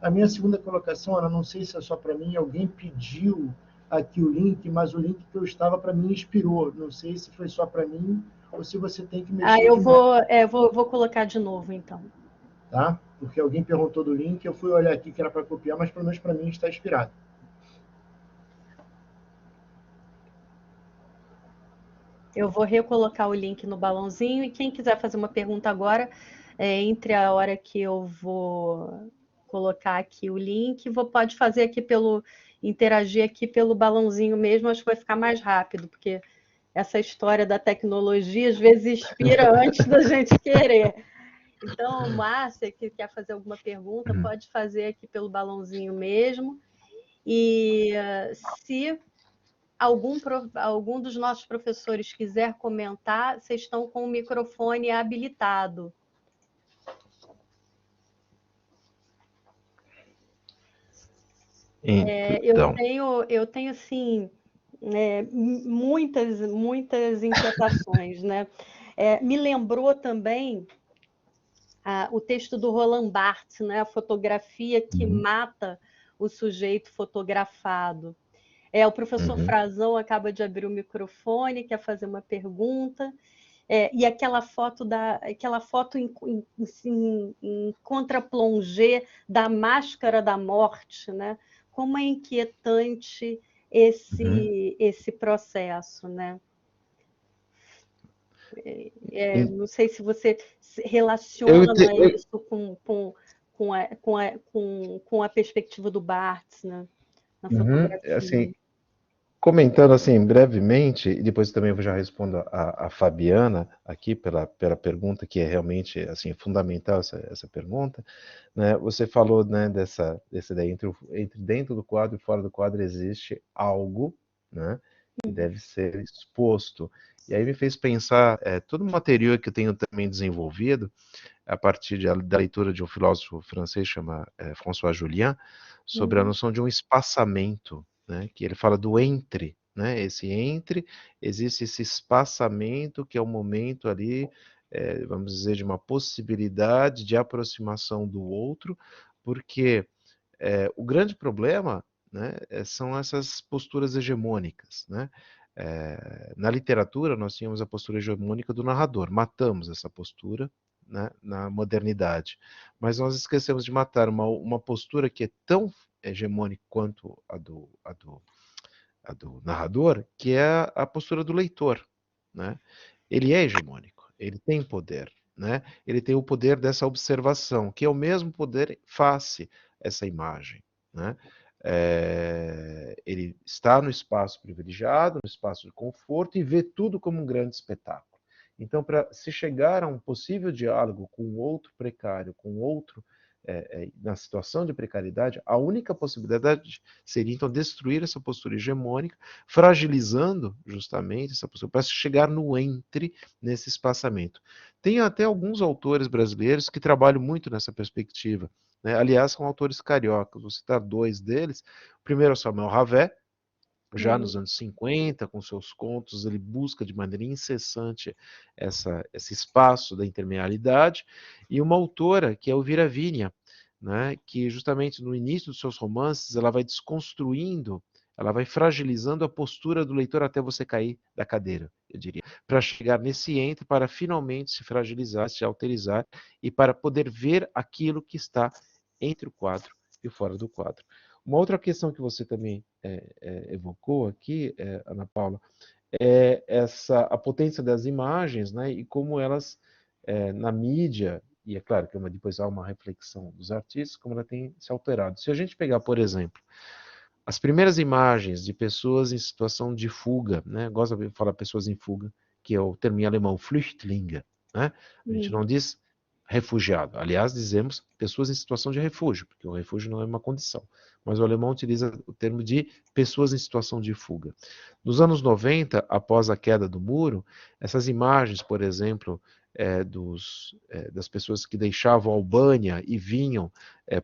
Speaker 3: A minha segunda colocação, Ana, não sei se é só para mim, alguém pediu aqui o link, mas o link que eu estava para mim inspirou. Não sei se foi só para mim ou se você tem que mexer.
Speaker 1: Eu vou colocar de novo, então.
Speaker 3: Tá? Porque alguém perguntou do link, eu fui olhar aqui que era para copiar, mas pelo menos para mim está inspirado.
Speaker 1: Eu vou recolocar o link no balãozinho e quem quiser fazer uma pergunta agora, entre a hora que eu vou colocar aqui o link, pode fazer aqui interagir aqui pelo balãozinho mesmo, acho que vai ficar mais rápido, porque essa história da tecnologia às vezes inspira antes da gente querer. Então, Márcia, que quer fazer alguma pergunta, pode fazer aqui pelo balãozinho mesmo. E se algum dos nossos professores quiser comentar, vocês estão com o microfone habilitado.
Speaker 4: Então.
Speaker 1: Eu tenho assim, muitas inquietações, né? Me lembrou também o texto do Roland Barthes, né? A fotografia que mata o sujeito fotografado. O professor Frazão acaba de abrir o microfone, quer fazer uma pergunta. E aquela foto em contraplongé da máscara da morte, né? Como é inquietante esse processo, né? Não sei se você relaciona isso com a perspectiva do Barthes, né? Na fotografia.
Speaker 4: Assim, comentando assim brevemente, e depois também eu já respondo a Fabiana aqui pela pergunta, que é realmente assim fundamental essa pergunta, né? Você falou, né, desse daí, entre dentro do quadro e fora do quadro existe algo, né, que deve ser exposto. E aí me fez pensar toda uma teoria que eu tenho também desenvolvido a partir da leitura de um filósofo francês chama François Julian, sobre a noção de um espaçamento, né, que ele fala do entre, né, existe esse espaçamento que é o momento ali, vamos dizer, de uma possibilidade de aproximação do outro, porque o grande problema, né, são essas posturas hegemônicas, né? Na literatura nós tínhamos a postura hegemônica do narrador, matamos essa postura, né, na modernidade, mas nós esquecemos de matar uma postura que é tão hegemônica quanto a do narrador, que é a postura do leitor, né? Ele é hegemônico, ele tem poder, né? Ele tem o poder dessa observação, que é o mesmo poder face essa imagem, né? Ele está no espaço privilegiado, no espaço de conforto e vê tudo como um grande espetáculo. Então, para se chegar a um possível diálogo com outro precário, com outro na situação de precariedade, a única possibilidade seria, então, destruir essa postura hegemônica, fragilizando justamente essa postura, para se chegar no entre, nesse espaçamento. Tem até alguns autores brasileiros que trabalham muito nessa perspectiva, né? Aliás, são autores cariocas, vou citar dois deles. O primeiro é o Samuel Havet, já nos anos 50, com seus contos, ele busca de maneira incessante esse espaço da intermedialidade, e uma autora, que é Elvira Vinha, né, que justamente no início dos seus romances, ela vai desconstruindo, ela vai fragilizando a postura do leitor até você cair da cadeira, eu diria, para chegar nesse entre, para finalmente se fragilizar, se alterizar, e para poder ver aquilo que está entre o quadro e fora do quadro. Uma outra questão que você também evocou aqui, Ana Paula, é a potência das imagens, né, e como elas, na mídia, e é claro que depois há uma reflexão dos artistas, como ela tem se alterado. Se a gente pegar, por exemplo, as primeiras imagens de pessoas em situação de fuga, né, gosto de falar pessoas em fuga, que é o termo em alemão Flüchtlinge, né? A gente não diz refugiado. Aliás, dizemos pessoas em situação de refúgio, porque o refúgio não é uma condição. Mas o alemão utiliza o termo de pessoas em situação de fuga. Nos anos 90, após a queda do muro, essas imagens, por exemplo, das pessoas que deixavam a Albânia e vinham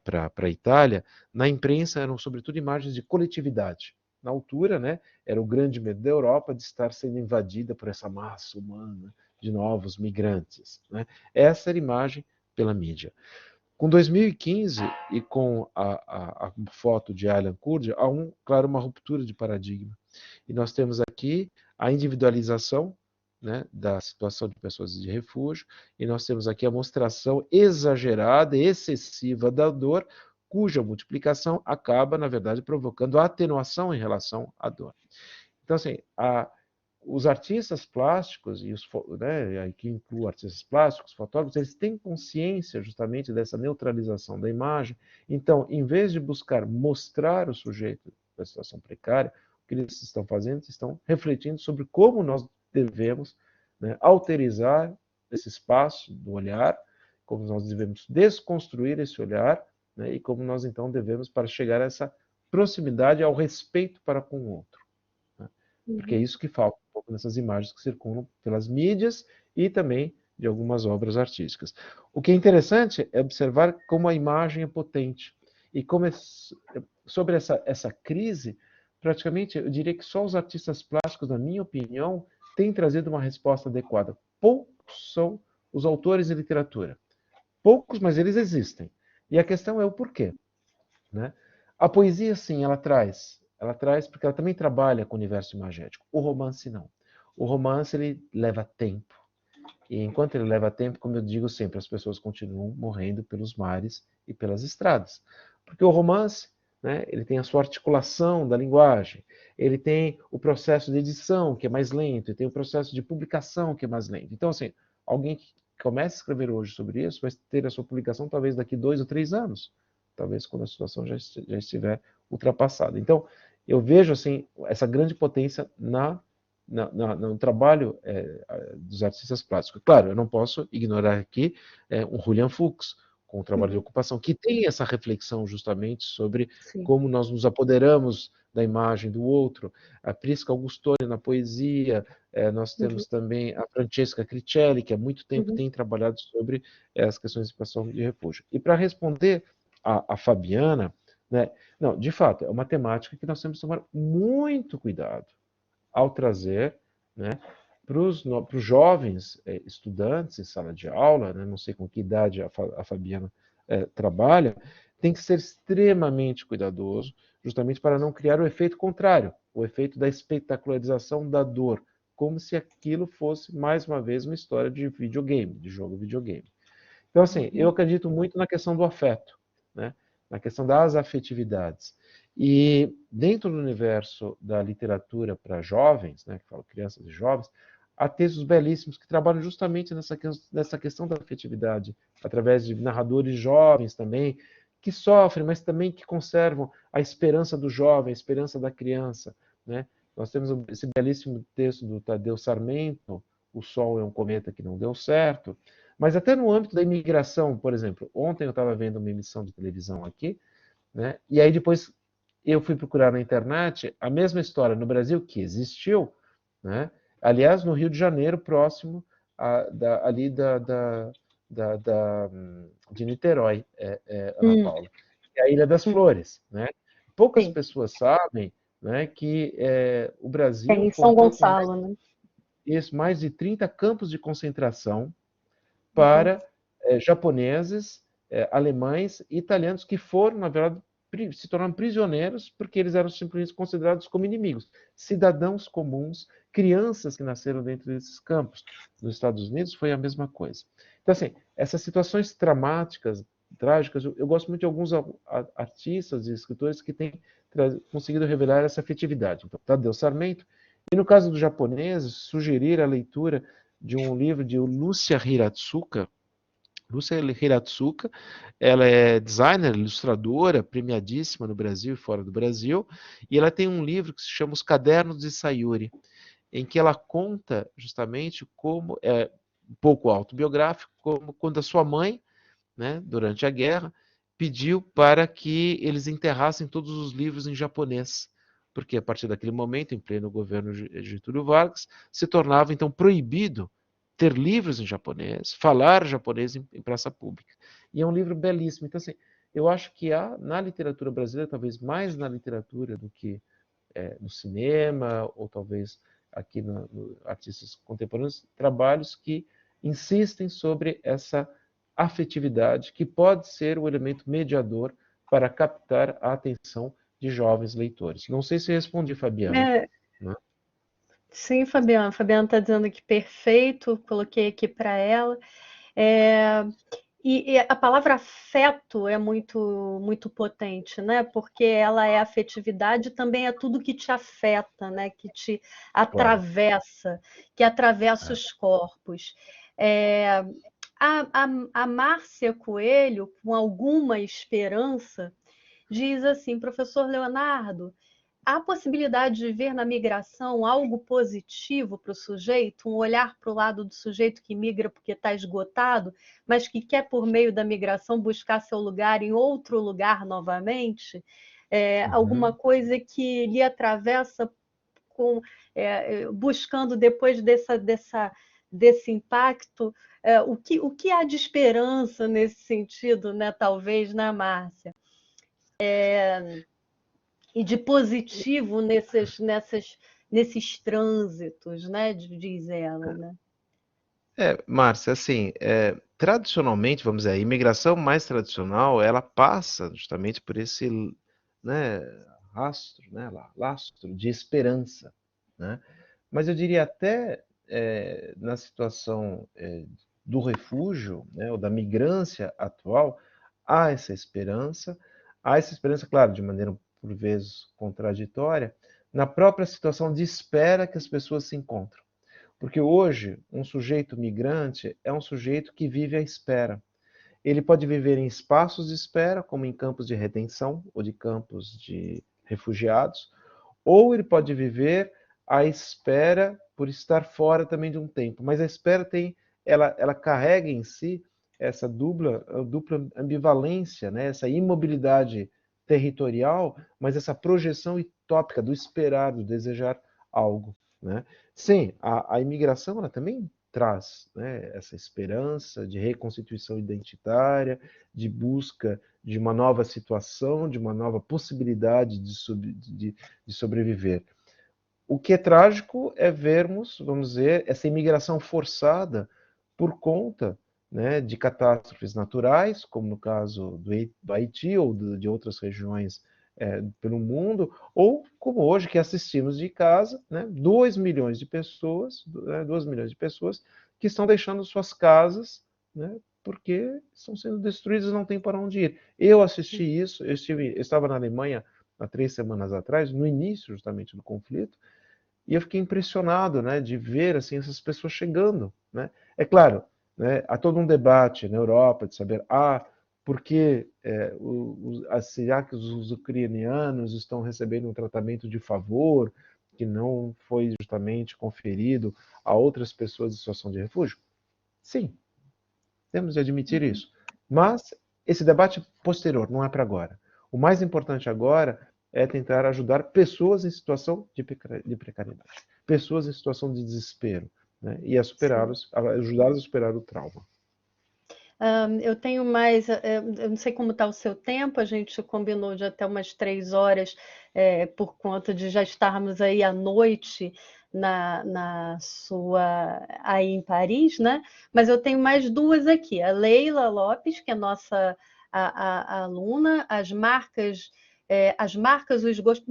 Speaker 4: para a Itália, na imprensa eram sobretudo imagens de coletividade. Na altura, né, era o grande medo da Europa de estar sendo invadida por essa massa humana de novos migrantes, né? Essa era a imagem pela mídia. Com 2015 e com a foto de Aylan Kurdi, há claro, uma ruptura de paradigma. E nós temos aqui a individualização, né, da situação de pessoas de refúgio, e nós temos aqui a mostração exagerada e excessiva da dor, cuja multiplicação acaba, na verdade, provocando a atenuação em relação à dor. Então, assim, os artistas plásticos, né, aqui inclui artistas plásticos, fotógrafos, eles têm consciência justamente dessa neutralização da imagem. Então, em vez de buscar mostrar o sujeito da situação precária, o que eles estão fazendo? Eles estão refletindo sobre como nós devemos, né, alterizar esse espaço do olhar, como nós devemos desconstruir esse olhar, né, e como nós então devemos para chegar a essa proximidade, ao respeito para com o outro. Porque é isso que falta um pouco nessas imagens que circulam pelas mídias e também de algumas obras artísticas. O que é interessante é observar como a imagem é potente e como sobre essa crise, praticamente eu diria que só os artistas plásticos, na minha opinião, têm trazido uma resposta adequada. Poucos são os autores de literatura. Poucos, mas eles existem. E a questão é o porquê, né? A poesia, sim, ela traz porque ela também trabalha com o universo imagético. O romance, não. O romance, ele leva tempo. E enquanto ele leva tempo, como eu digo sempre, as pessoas continuam morrendo pelos mares e pelas estradas. Porque o romance, né, ele tem a sua articulação da linguagem, ele tem o processo de edição, que é mais lento, e tem o processo de publicação, que é mais lento. Então, assim, alguém que começa a escrever hoje sobre isso vai ter a sua publicação talvez daqui 2 ou 3 anos. Talvez quando a situação já estiver ultrapassada. Então, eu vejo assim essa grande potência no trabalho dos artistas plásticos. Claro, eu não posso ignorar aqui um Julian Fuchs, com o trabalho de ocupação, que tem essa reflexão justamente sobre como nós nos apoderamos da imagem do outro. A Prisca Augustoni na poesia, nós temos também a Francesca Cricelli, que há muito tempo tem trabalhado sobre as questões de situação de refúgio. E para responder a Fabiana, né, não, de fato, é uma temática que nós temos que tomar muito cuidado ao trazer, né, para os jovens estudantes em sala de aula, né, não sei com que idade a Fabiana trabalha, tem que ser extremamente cuidadoso, justamente para não criar o efeito contrário, o efeito da espetacularização da dor, como se aquilo fosse, mais uma vez, uma história de videogame, de jogo videogame. Então, assim, eu acredito muito na questão do afeto, né, na questão das afetividades. E dentro do universo da literatura para jovens, né, que falo crianças e jovens, há textos belíssimos que trabalham justamente nessa questão da afetividade, através de narradores jovens também, que sofrem, mas também que conservam a esperança do jovem, a esperança da criança, né? Nós temos esse belíssimo texto do Tadeu Sarmento, O Sol é um Cometa que não deu certo, mas até no âmbito da imigração, por exemplo, ontem eu estava vendo uma emissão de televisão aqui, né? E aí depois eu fui procurar na internet a mesma história no Brasil que existiu, né? Aliás, no Rio de Janeiro, próximo ali de Niterói, Ana
Speaker 1: Hum,
Speaker 4: Paula, que é a Ilha das
Speaker 1: hum,
Speaker 4: Flores, né? Poucas
Speaker 1: sim.
Speaker 4: pessoas sabem, né, que o
Speaker 1: É
Speaker 4: Brasil
Speaker 1: em São
Speaker 4: contou com
Speaker 1: Gonçalo, né?
Speaker 4: mais de 30 campos de concentração
Speaker 1: Uhum.
Speaker 4: para japoneses, alemães e italianos que foram, na verdade, se tornaram prisioneiros porque eles eram simplesmente considerados como inimigos. Cidadãos comuns, crianças que nasceram dentro desses campos. Nos Estados Unidos foi a mesma coisa. Então, assim, essas situações dramáticas, trágicas, eu gosto muito de alguns artistas e escritores que têm conseguido revelar essa afetividade. Então, Tadeu Sarmento, e no caso dos japoneses, sugerir a leitura de um livro de Lúcia Hiratsuka. Lúcia Hiratsuka, ela é designer, ilustradora, premiadíssima no Brasil e fora do Brasil, e ela tem um livro que se chama Os Cadernos de Sayuri, em que ela conta justamente como, um pouco autobiográfico, como quando a sua mãe, né, durante a guerra, pediu para que eles enterrassem todos os livros em japonês, porque a partir daquele momento, em pleno governo de Getúlio Vargas, se tornava então proibido ter livros em japonês, falar japonês em praça pública. E é um livro belíssimo. Então, assim, eu acho que há na literatura brasileira, talvez mais na literatura do que no cinema, ou talvez aqui no artistas contemporâneos, trabalhos que insistem sobre essa afetividade, que pode ser o elemento mediador para captar a atenção de jovens leitores. Não sei se respondi, Fabiana.
Speaker 1: É,
Speaker 4: Né?
Speaker 1: sim, Fabiana. Fabiana está dizendo que perfeito, coloquei aqui para ela. É, e a palavra afeto é muito potente, né? Porque ela é afetividade, também é tudo que te afeta, né? Que te
Speaker 4: Claro.
Speaker 1: atravessa, que atravessa
Speaker 4: É.
Speaker 1: os corpos. É, a Márcia Coelho, com alguma esperança, diz assim, professor Leonardo, há possibilidade de ver na migração algo positivo para o sujeito, um olhar para o lado do sujeito que migra porque está esgotado, mas que quer, por meio da migração, buscar seu lugar em outro lugar novamente? Alguma
Speaker 4: Uhum.
Speaker 1: coisa que lhe atravessa buscando depois desse impacto, o que há de esperança nesse sentido, né? Talvez, né, Márcia? E de positivo nesses trânsitos, né? Diz ela, né?
Speaker 4: Márcia, assim, tradicionalmente, vamos dizer, a imigração mais tradicional, ela passa justamente por esse, né, rastro, né, lastro de esperança, né? Mas eu diria até na situação do refúgio, né, ou da migrância atual, há essa esperança, claro, de maneira por vezes contraditória, na própria situação de espera que as pessoas se encontram. Porque hoje, um sujeito migrante é um sujeito que vive à espera. Ele pode viver em espaços de espera, como em campos de retenção ou de campos de refugiados, ou ele pode viver à espera por estar fora também de um tempo. Mas a espera ela carrega em si essa dupla ambivalência, né? Essa imobilidade territorial, mas essa projeção utópica do esperar, do desejar algo, né? Sim, a imigração ela também traz, né, essa esperança de reconstituição identitária, de busca de uma nova situação, de uma nova possibilidade de sobreviver. O que é trágico é vermos, vamos dizer, essa imigração forçada por conta, né, de catástrofes naturais, como no caso do Haiti ou de outras regiões pelo mundo, ou como hoje que assistimos de casa, né, 2 milhões de pessoas, 2 milhões de pessoas que estão deixando suas casas, né, porque estão sendo destruídas e não tem para onde ir. Eu assisti isso, eu estava na Alemanha há 3 semanas atrás, no início justamente do conflito, E eu fiquei impressionado, né, de ver assim essas pessoas chegando, né? É claro, né, há todo um debate na Europa de saber, por que será que os ucranianos estão recebendo um tratamento de favor que não foi justamente conferido a outras pessoas em situação de refúgio? Sim, temos de admitir isso. Mas esse debate posterior não é para agora. O mais importante agora é tentar ajudar pessoas em situação de precariedade, pessoas em situação de desespero, né? E a superá-los, ajudá-los a superar o trauma.
Speaker 1: Eu tenho mais, eu não sei como está o seu tempo, a gente combinou de até umas 3 horas, por conta de já estarmos aí à noite aí em Paris, né? Mas eu tenho mais duas aqui. A Leila Lopes, que é nossa a aluna,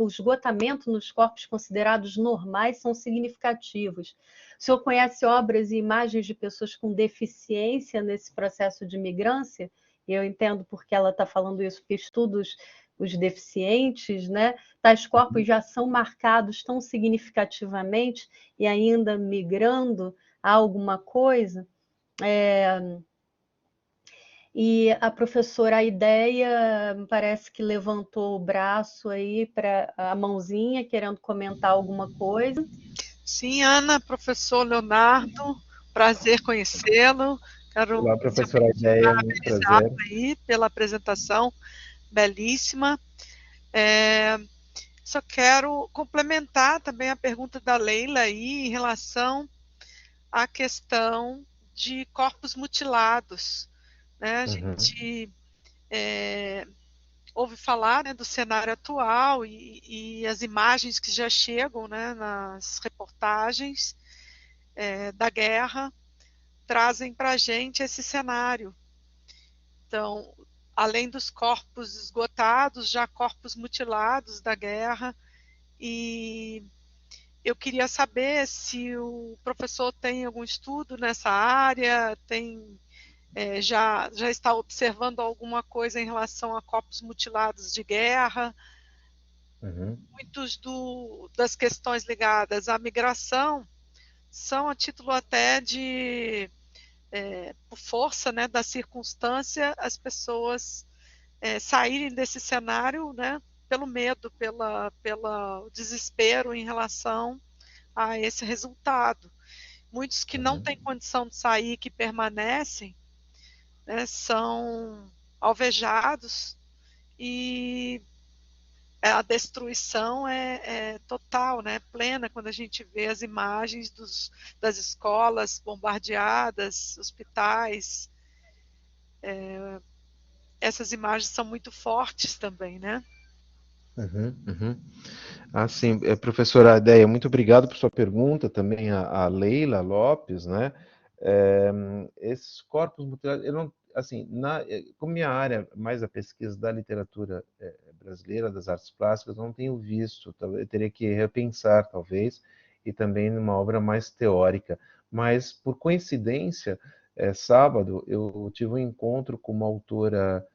Speaker 1: o esgotamento nos corpos considerados normais são significativos. O senhor conhece obras e imagens de pessoas com deficiência nesse processo de migrância? E eu entendo porque ela está falando isso, porque estuda os deficientes, né? Tais corpos já são marcados tão significativamente e ainda migrando a alguma coisa. E a professora, a ideia, parece que levantou o braço aí, para a mãozinha, querendo comentar alguma coisa.
Speaker 5: Sim, Ana, professor Leonardo, prazer conhecê-lo. Quero
Speaker 4: Olá, professora Ideia, muito prazer.
Speaker 5: aí pela apresentação belíssima. Só quero complementar também a pergunta da Leila aí em relação à questão de corpos mutilados, né? A gente ouve falar, né, do cenário atual e as imagens que já chegam, né, nas reportagens da guerra trazem para a gente esse cenário. Então, além dos corpos esgotados, já corpos mutilados da guerra, e eu queria saber se o professor tem algum estudo nessa área, já está observando alguma coisa em relação a corpos mutilados de guerra. Muitos das questões ligadas à migração são a título até de, por força, né, da circunstância, as pessoas saírem desse cenário, né, pelo medo, pelo desespero em relação a esse resultado. Muitos que não têm condição de sair, que permanecem, né, são alvejados e a destruição é total, né, plena, quando a gente vê as imagens das escolas bombardeadas, hospitais. Essas imagens são muito fortes também, né?
Speaker 4: Sim, professora Ideia, muito obrigado por sua pergunta, também a Leila Lopes, né? Esses corpos mutilados, eu não, assim, como minha área mais a pesquisa da literatura brasileira, das artes plásticas, não tenho visto, eu teria que repensar, talvez, e também numa obra mais teórica. Mas, por coincidência, sábado, eu tive um encontro com uma autora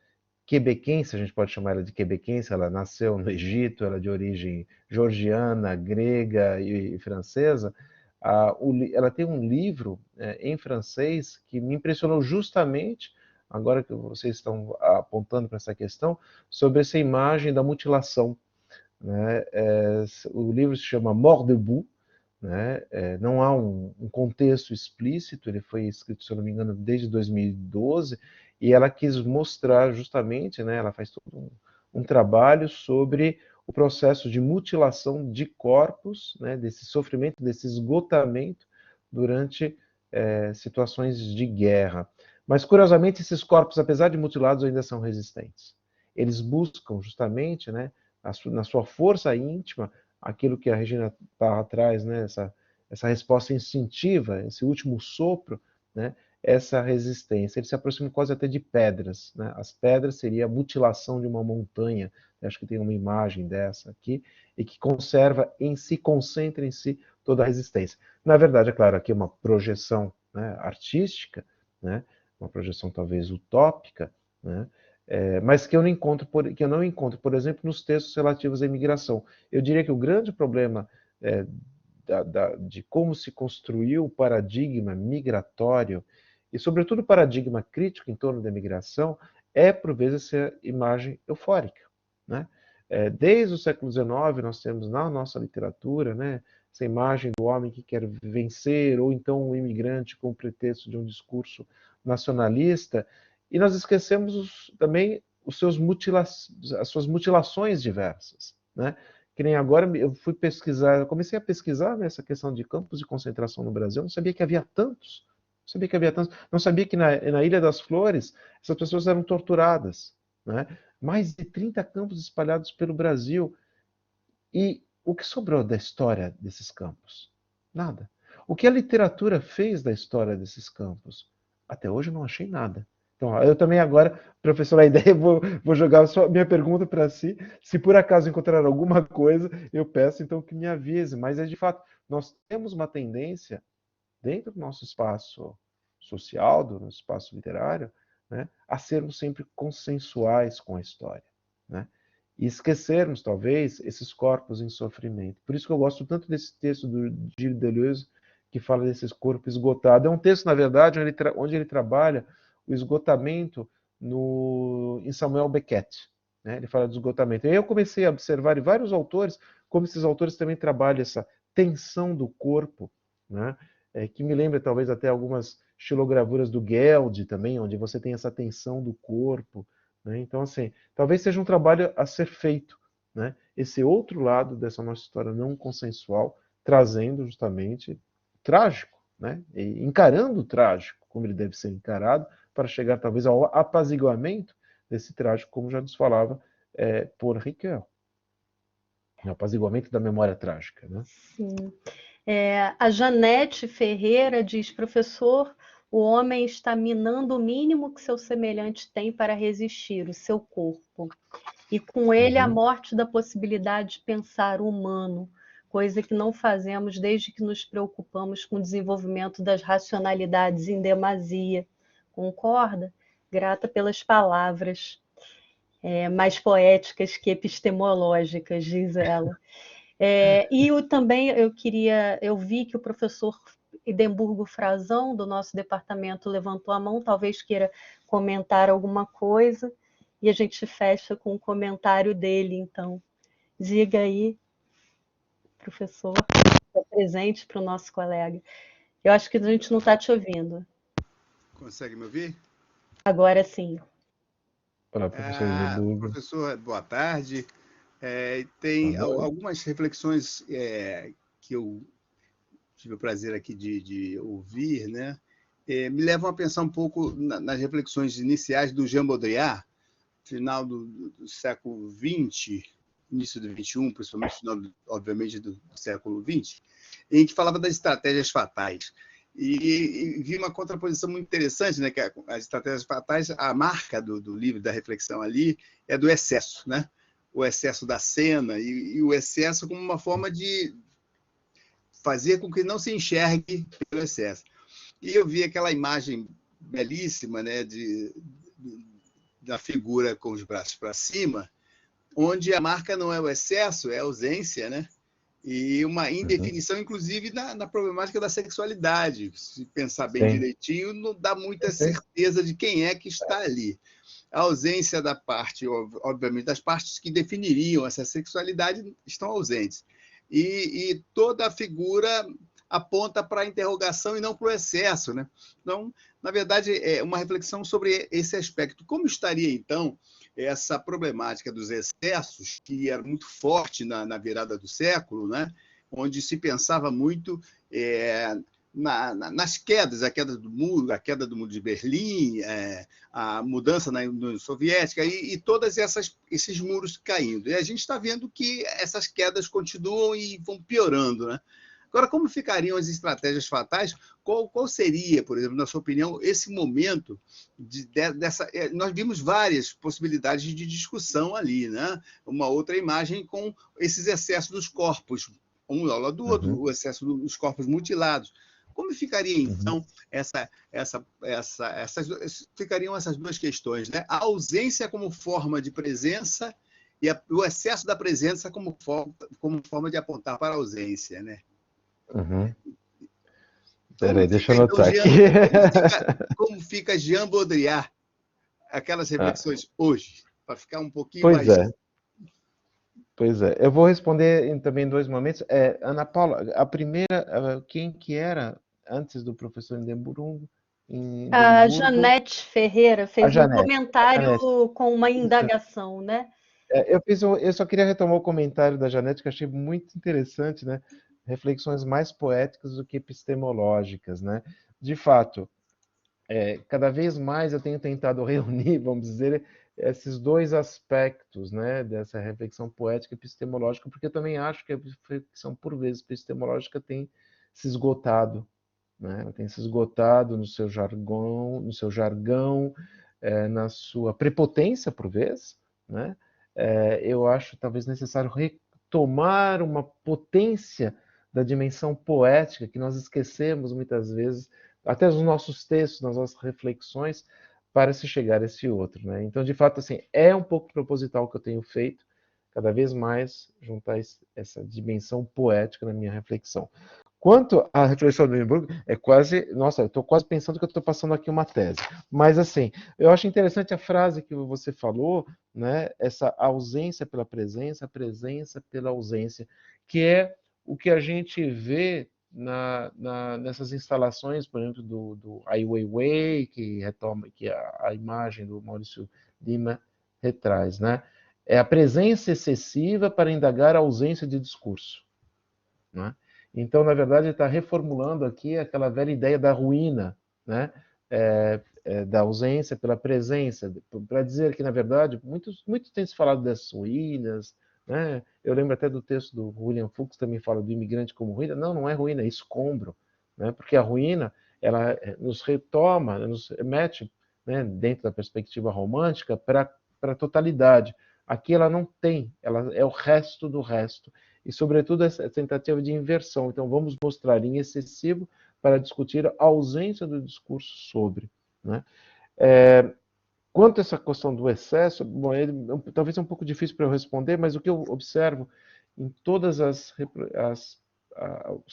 Speaker 4: quebequense, a gente pode chamar ela de quebequense, ela nasceu no Egito, ela é de origem georgiana, grega e francesa. Ela tem um livro em francês que me impressionou justamente, agora que vocês estão apontando para essa questão, sobre essa imagem da mutilação, né? O livro se chama Mort debout, né? Não há um contexto explícito, ele foi escrito, se eu não me engano, desde 2012, e ela quis mostrar justamente, né, ela faz todo um trabalho sobre o processo de mutilação de corpos, né, desse sofrimento, desse esgotamento durante situações de guerra. Mas, curiosamente, esses corpos, apesar de mutilados, ainda são resistentes. Eles buscam justamente, né, na sua força íntima, aquilo que a Regina está atrás, né, essa resposta instintiva, esse último sopro, né, essa resistência. Ele se aproxima quase até de pedras, né? As pedras seria a mutilação de uma montanha. Eu acho que tem uma imagem dessa aqui, e que conserva em si, concentra em si toda a resistência. Na verdade, é claro, aqui é uma projeção, né, artística, né, uma projeção talvez utópica, né, mas que eu não encontro, por exemplo, nos textos relativos à imigração. Eu diria que o grande problema de como se construiu o paradigma migratório e, sobretudo, o paradigma crítico em torno da migração é, por vezes, essa imagem eufórica, né? Desde o século XIX, nós temos na nossa literatura, né, essa imagem do homem que quer vencer, ou então um imigrante com o pretexto de um discurso nacionalista, e nós esquecemos também as suas mutilações diversas, né? Que nem agora eu fui pesquisar, eu comecei a pesquisar nessa questão de campos de concentração no Brasil, eu não sabia que havia tantos, não sabia que havia tantos, não sabia que na Ilha das Flores essas pessoas eram torturadas, né? Mais de 30 campos espalhados pelo Brasil. E o que sobrou da história desses campos? Nada. O que a literatura fez da história desses campos? Até hoje eu não achei nada. Então, eu também agora, professor, a ideia, vou jogar só minha pergunta para si. Se por acaso encontrar alguma coisa, eu peço então que me avise. Mas é de fato, nós temos uma tendência, dentro do nosso espaço social, do nosso espaço literário, né, a sermos sempre consensuais com a história, né? E esquecermos, talvez, esses corpos em sofrimento. Por isso que eu gosto tanto desse texto do Gilles Deleuze, que fala desses corpos esgotados. É um texto, na verdade, onde ele trabalha o esgotamento em Samuel Beckett, né? Ele fala do esgotamento. E aí eu comecei a observar em vários autores, como esses autores também trabalham essa tensão do corpo, né? Que me lembra talvez até algumas xilogravuras do Geld também, onde você tem essa tensão do corpo, né? Então, assim, talvez seja um trabalho a ser feito, né? Esse outro lado dessa nossa história não consensual, trazendo justamente o trágico, né? E encarando o trágico como ele deve ser encarado, para chegar talvez ao apaziguamento desse trágico, como já nos falava Paul Ricoeur. O apaziguamento da memória trágica, né?
Speaker 1: Sim. A Janete Ferreira diz, professor, o homem está minando o mínimo que seu semelhante tem para resistir, o seu corpo. E com ele a morte da possibilidade de pensar o humano, coisa que não fazemos desde que nos preocupamos com o desenvolvimento das racionalidades em demasia. Concorda? Grata pelas palavras mais poéticas que epistemológicas, diz ela. E também eu vi que o professor Edemburgo Frazão, do nosso departamento, levantou a mão, talvez queira comentar alguma coisa, e a gente fecha com o comentário dele, então. Diga aí, professor, presente para o nosso colega. Eu acho que a gente não está te ouvindo.
Speaker 6: Consegue me ouvir?
Speaker 1: Agora sim.
Speaker 4: Olá, professor Edemburgo.
Speaker 6: Professor, boa tarde. Tem algumas reflexões que eu tive o prazer aqui de ouvir, né? Me levam a pensar um pouco nas reflexões iniciais do Jean Baudrillard, final do século XX, início do XXI, principalmente final, obviamente, do século XX, em que falava das estratégias fatais. E vi uma contraposição muito interessante, né? Que as estratégias fatais, a marca do livro, da reflexão ali, é do excesso, né? O excesso da cena e o excesso como uma forma de fazer com que não se enxergue pelo excesso. E eu vi aquela imagem belíssima, né, da figura com os braços para cima, onde a marca não é o excesso, é a ausência, né? E uma indefinição, inclusive, na problemática da sexualidade. Se pensar bem direitinho, não dá muita certeza de quem é que está ali. A ausência da parte, obviamente, das partes que definiriam essa sexualidade estão ausentes. E toda a figura aponta para a interrogação e não para o excesso, né? Então, na verdade, é uma reflexão sobre esse aspecto. Como estaria, então, essa problemática dos excessos, que era muito forte na virada do século, né? Onde se pensava muito nas quedas, a queda do muro de Berlim, a mudança na União Soviética e todos esses muros caindo. E a gente está vendo que essas quedas continuam e vão piorando, né? Agora, como ficariam as estratégias fatais? Qual seria, por exemplo, na sua opinião, esse momento dessa... Nós vimos várias possibilidades de discussão ali, né? Uma outra imagem com esses excessos dos corpos, um ao lado do outro, o excesso dos corpos mutilados. Como ficaria, então, ficariam essas duas questões, né? A ausência como forma de presença e o excesso da presença como forma de apontar para a ausência, né?
Speaker 4: Uhum. Peraí, deixa eu anotar aqui.
Speaker 6: Como fica Jean Baudrillard, aquelas reflexões hoje, para ficar um pouquinho
Speaker 4: Pois
Speaker 6: mais...
Speaker 4: é. Pois é. Eu vou responder também em 2 momentos. Ana Paula, a primeira, quem que era antes do professor Hindenburg?
Speaker 1: A Janete Ferreira
Speaker 4: A
Speaker 1: fez um
Speaker 4: Janete.
Speaker 1: comentário com uma indagação, né?
Speaker 4: Eu só queria retomar o comentário da Janete, que eu achei muito interessante, né? Reflexões mais poéticas do que epistemológicas, né? De fato, cada vez mais eu tenho tentado reunir, vamos dizer, esses 2 aspectos, né, dessa reflexão poética e epistemológica, porque eu também acho que a reflexão, por vezes, epistemológica tem se esgotado, né? Ela tem se esgotado no seu jargão, na sua prepotência, por vezes, né? Eu acho talvez necessário retomar uma potência da dimensão poética que nós esquecemos muitas vezes, até nos nossos textos, nas nossas reflexões, para se chegar a esse outro, né? Então, de fato, assim, é um pouco proposital o que eu tenho feito, cada vez mais juntar essa dimensão poética na minha reflexão. Quanto à reflexão do Hindenburg, nossa, eu estou quase pensando que eu estou passando aqui uma tese. Mas, assim, eu acho interessante a frase que você falou, né? Essa ausência pela presença, a presença pela ausência, que é o que a gente vê nessas instalações, por exemplo, do Ai Weiwei, que retoma, que a imagem do Maurício Lima retraz, né? É a presença excessiva para indagar a ausência de discurso, né? Então, na verdade, ele está reformulando aqui aquela velha ideia da ruína, né? Da ausência pela presença, para dizer que, na verdade, muitos têm se falado das ruínas, né? Eu lembro até do texto do William Fuchs, também fala do imigrante como ruína. Não, não é ruína, é escombro, né? Porque a ruína, ela nos retoma, nos mete, né, dentro da perspectiva romântica, para a totalidade. Aqui ela não tem, ela é o resto do resto. E, sobretudo, essa tentativa de inversão. Então, vamos mostrar em excessivo para discutir a ausência do discurso sobre, né? Quanto a essa questão do excesso, bom, talvez é um pouco difícil para eu responder, mas o que eu observo em todas os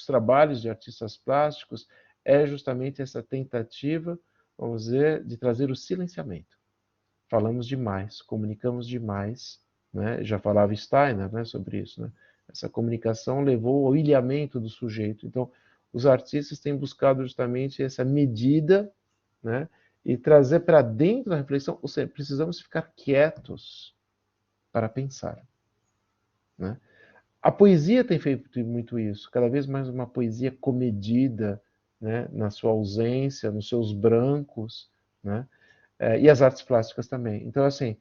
Speaker 4: trabalhos de artistas plásticos é justamente essa tentativa, vamos dizer, de trazer o silenciamento. Falamos demais, comunicamos demais, né? Já falava Steiner, né, sobre isso, né? Essa comunicação levou ao ilhamento do sujeito. Então, os artistas têm buscado justamente essa medida, né, e trazer para dentro da reflexão, ou seja, precisamos ficar quietos para pensar, né? A poesia tem feito muito isso, cada vez mais uma poesia comedida, né, na sua ausência, nos seus brancos, né? E as artes plásticas também. Então, assim,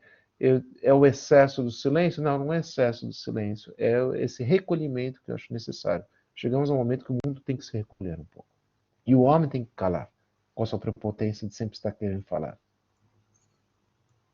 Speaker 4: é o excesso do silêncio? Não, não é excesso do silêncio, é esse recolhimento que eu acho necessário. Chegamos a um momento que o mundo tem que se recolher um pouco. E o homem tem que calar, com a sua prepotência de sempre estar querendo falar.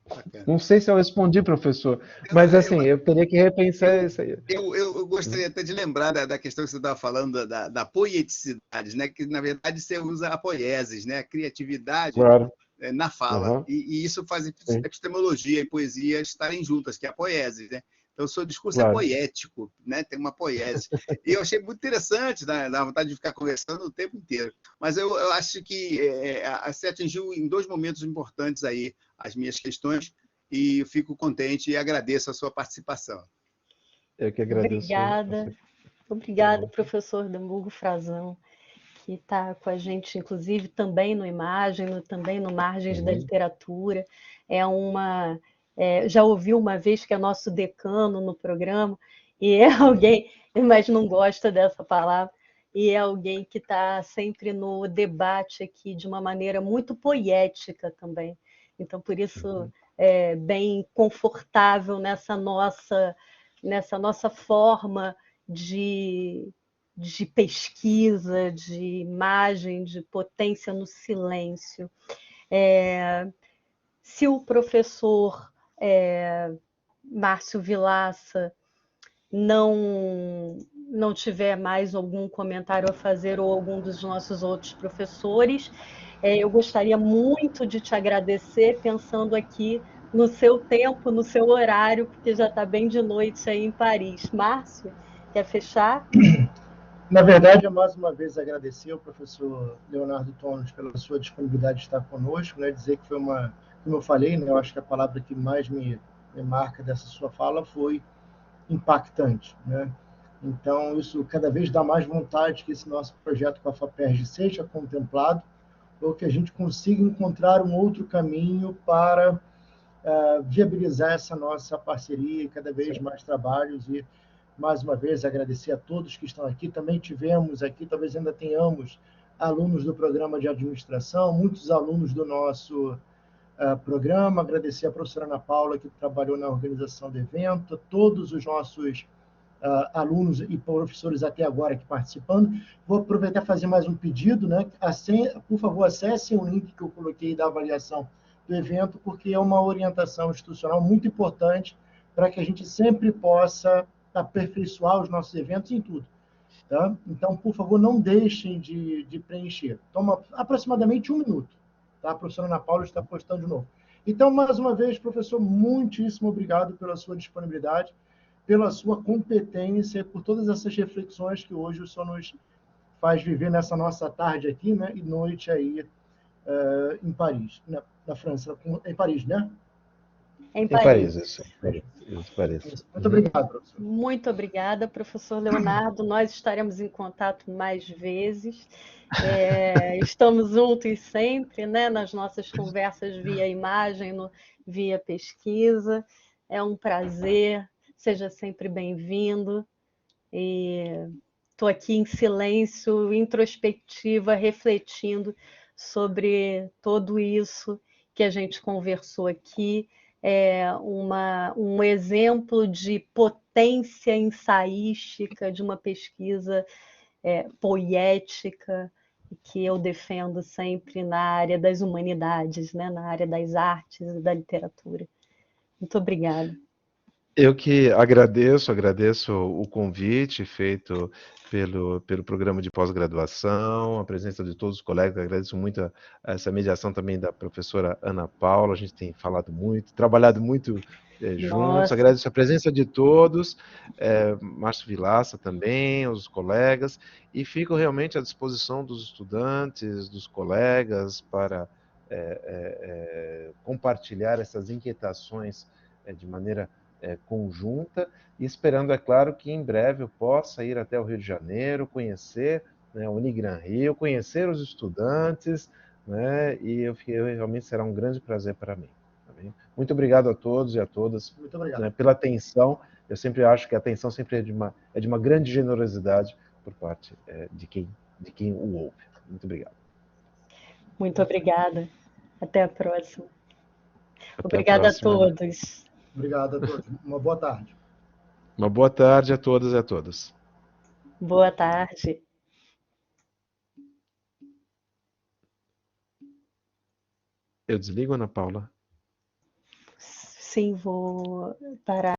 Speaker 4: Bacana. Não sei se eu respondi, professor, mas assim, eu teria que repensar isso aí.
Speaker 6: Eu gostaria até de lembrar da questão que você estava falando da poeticidade, né? Que na verdade você usa a poiesis, né? A criatividade, claro, na fala. E isso faz epistemologia e poesia estarem juntas, que é a poiesis, né? Então, o seu discurso é poético, né? Tem uma poiesia. E eu achei muito interessante, dá vontade de ficar conversando o tempo inteiro. Mas eu acho que você atingiu em 2 momentos importantes aí as minhas questões, e eu fico contente e agradeço a sua participação.
Speaker 4: Eu que agradeço.
Speaker 1: Obrigada, professor Hamburgo Frazão, que está com a gente, inclusive, também no Imagem, também no Margens da Literatura. Já ouvi uma vez que é nosso decano no programa, e é alguém, mas não gosta dessa palavra, e é alguém que está sempre no debate aqui de uma maneira muito poética também. Então, por isso, é bem confortável nessa nossa forma de pesquisa, de imagem, de potência no silêncio. Se o professor Márcio Vilaça não tiver mais algum comentário a fazer, ou algum dos nossos outros professores, eu gostaria muito de te agradecer, pensando aqui no seu tempo, no seu horário, porque já está bem de noite aí em Paris. Márcio, quer fechar?
Speaker 3: Na verdade, é mais uma vez agradecer ao professor Leonardo Tonos pela sua disponibilidade de estar conosco, né? Dizer que foi como eu falei, né? Eu acho que a palavra que mais me marca dessa sua fala foi impactante, né? Então, isso cada vez dá mais vontade que esse nosso projeto com a FAPERJ seja contemplado, ou que a gente consiga encontrar um outro caminho para viabilizar essa nossa parceria e cada vez mais trabalhos. E, mais uma vez, agradecer a todos que estão aqui. Também tivemos aqui, talvez ainda tenhamos, alunos do programa de administração, muitos alunos do nosso programa. Agradecer a professora Ana Paula, que trabalhou na organização do evento, todos os nossos alunos e professores até agora aqui participando. Vou aproveitar e fazer mais um pedido, né? Por favor, acessem o link que eu coloquei da avaliação do evento, porque é uma orientação institucional muito importante para que a gente sempre possa aperfeiçoar os nossos eventos em tudo. Tá? Então, por favor, não deixem de preencher. Toma aproximadamente 1 minuto. Tá? A professora Ana Paula está postando de novo. Então, mais uma vez, professor, muitíssimo obrigado pela sua disponibilidade, pela sua competência, por todas essas reflexões que hoje o senhor nos faz viver nessa nossa tarde aqui, né, e noite aí em Paris, na França, em Paris, né?
Speaker 1: Em
Speaker 4: Em Paris,
Speaker 1: Paris.
Speaker 4: isso. Em Paris.
Speaker 3: Muito obrigado, professor.
Speaker 1: Muito obrigada, professor Leonardo. Nós estaremos em contato mais vezes. Estamos juntos sempre, né, nas nossas conversas via imagem, via pesquisa. É um prazer. Seja sempre bem-vindo. E estou aqui em silêncio, introspectiva, refletindo sobre tudo isso que a gente conversou aqui. Um exemplo de potência ensaística de uma pesquisa poética que eu defendo sempre na área das humanidades, né? Na área das artes e da literatura. Muito obrigada.
Speaker 4: Eu que agradeço o convite feito pelo programa de pós-graduação, a presença de todos os colegas, agradeço muito essa mediação também da professora Ana Paula, a gente tem falado muito, trabalhado muito juntos,
Speaker 1: Nossa.
Speaker 4: agradeço a presença de todos, Márcio Vilaça também, os colegas, e fico realmente à disposição dos estudantes, dos colegas, para compartilhar essas inquietações de maneira conjunta, e esperando, é claro, que em breve eu possa ir até o Rio de Janeiro, conhecer, né, o Unigran Rio, conhecer os estudantes, né, e realmente será um grande prazer para mim. Tá bem? Muito obrigado a todos e a todas, né, pela atenção. Eu sempre acho que a atenção sempre é de uma grande generosidade por parte de quem o ouve. Muito obrigado.
Speaker 1: Muito obrigada. Até a próxima.
Speaker 4: Obrigada
Speaker 1: a todos.
Speaker 3: Obrigado a todos. Uma boa tarde.
Speaker 4: Uma boa tarde a todas e a todos.
Speaker 1: Boa tarde.
Speaker 4: Eu desligo, Ana Paula?
Speaker 1: Sim, vou parar.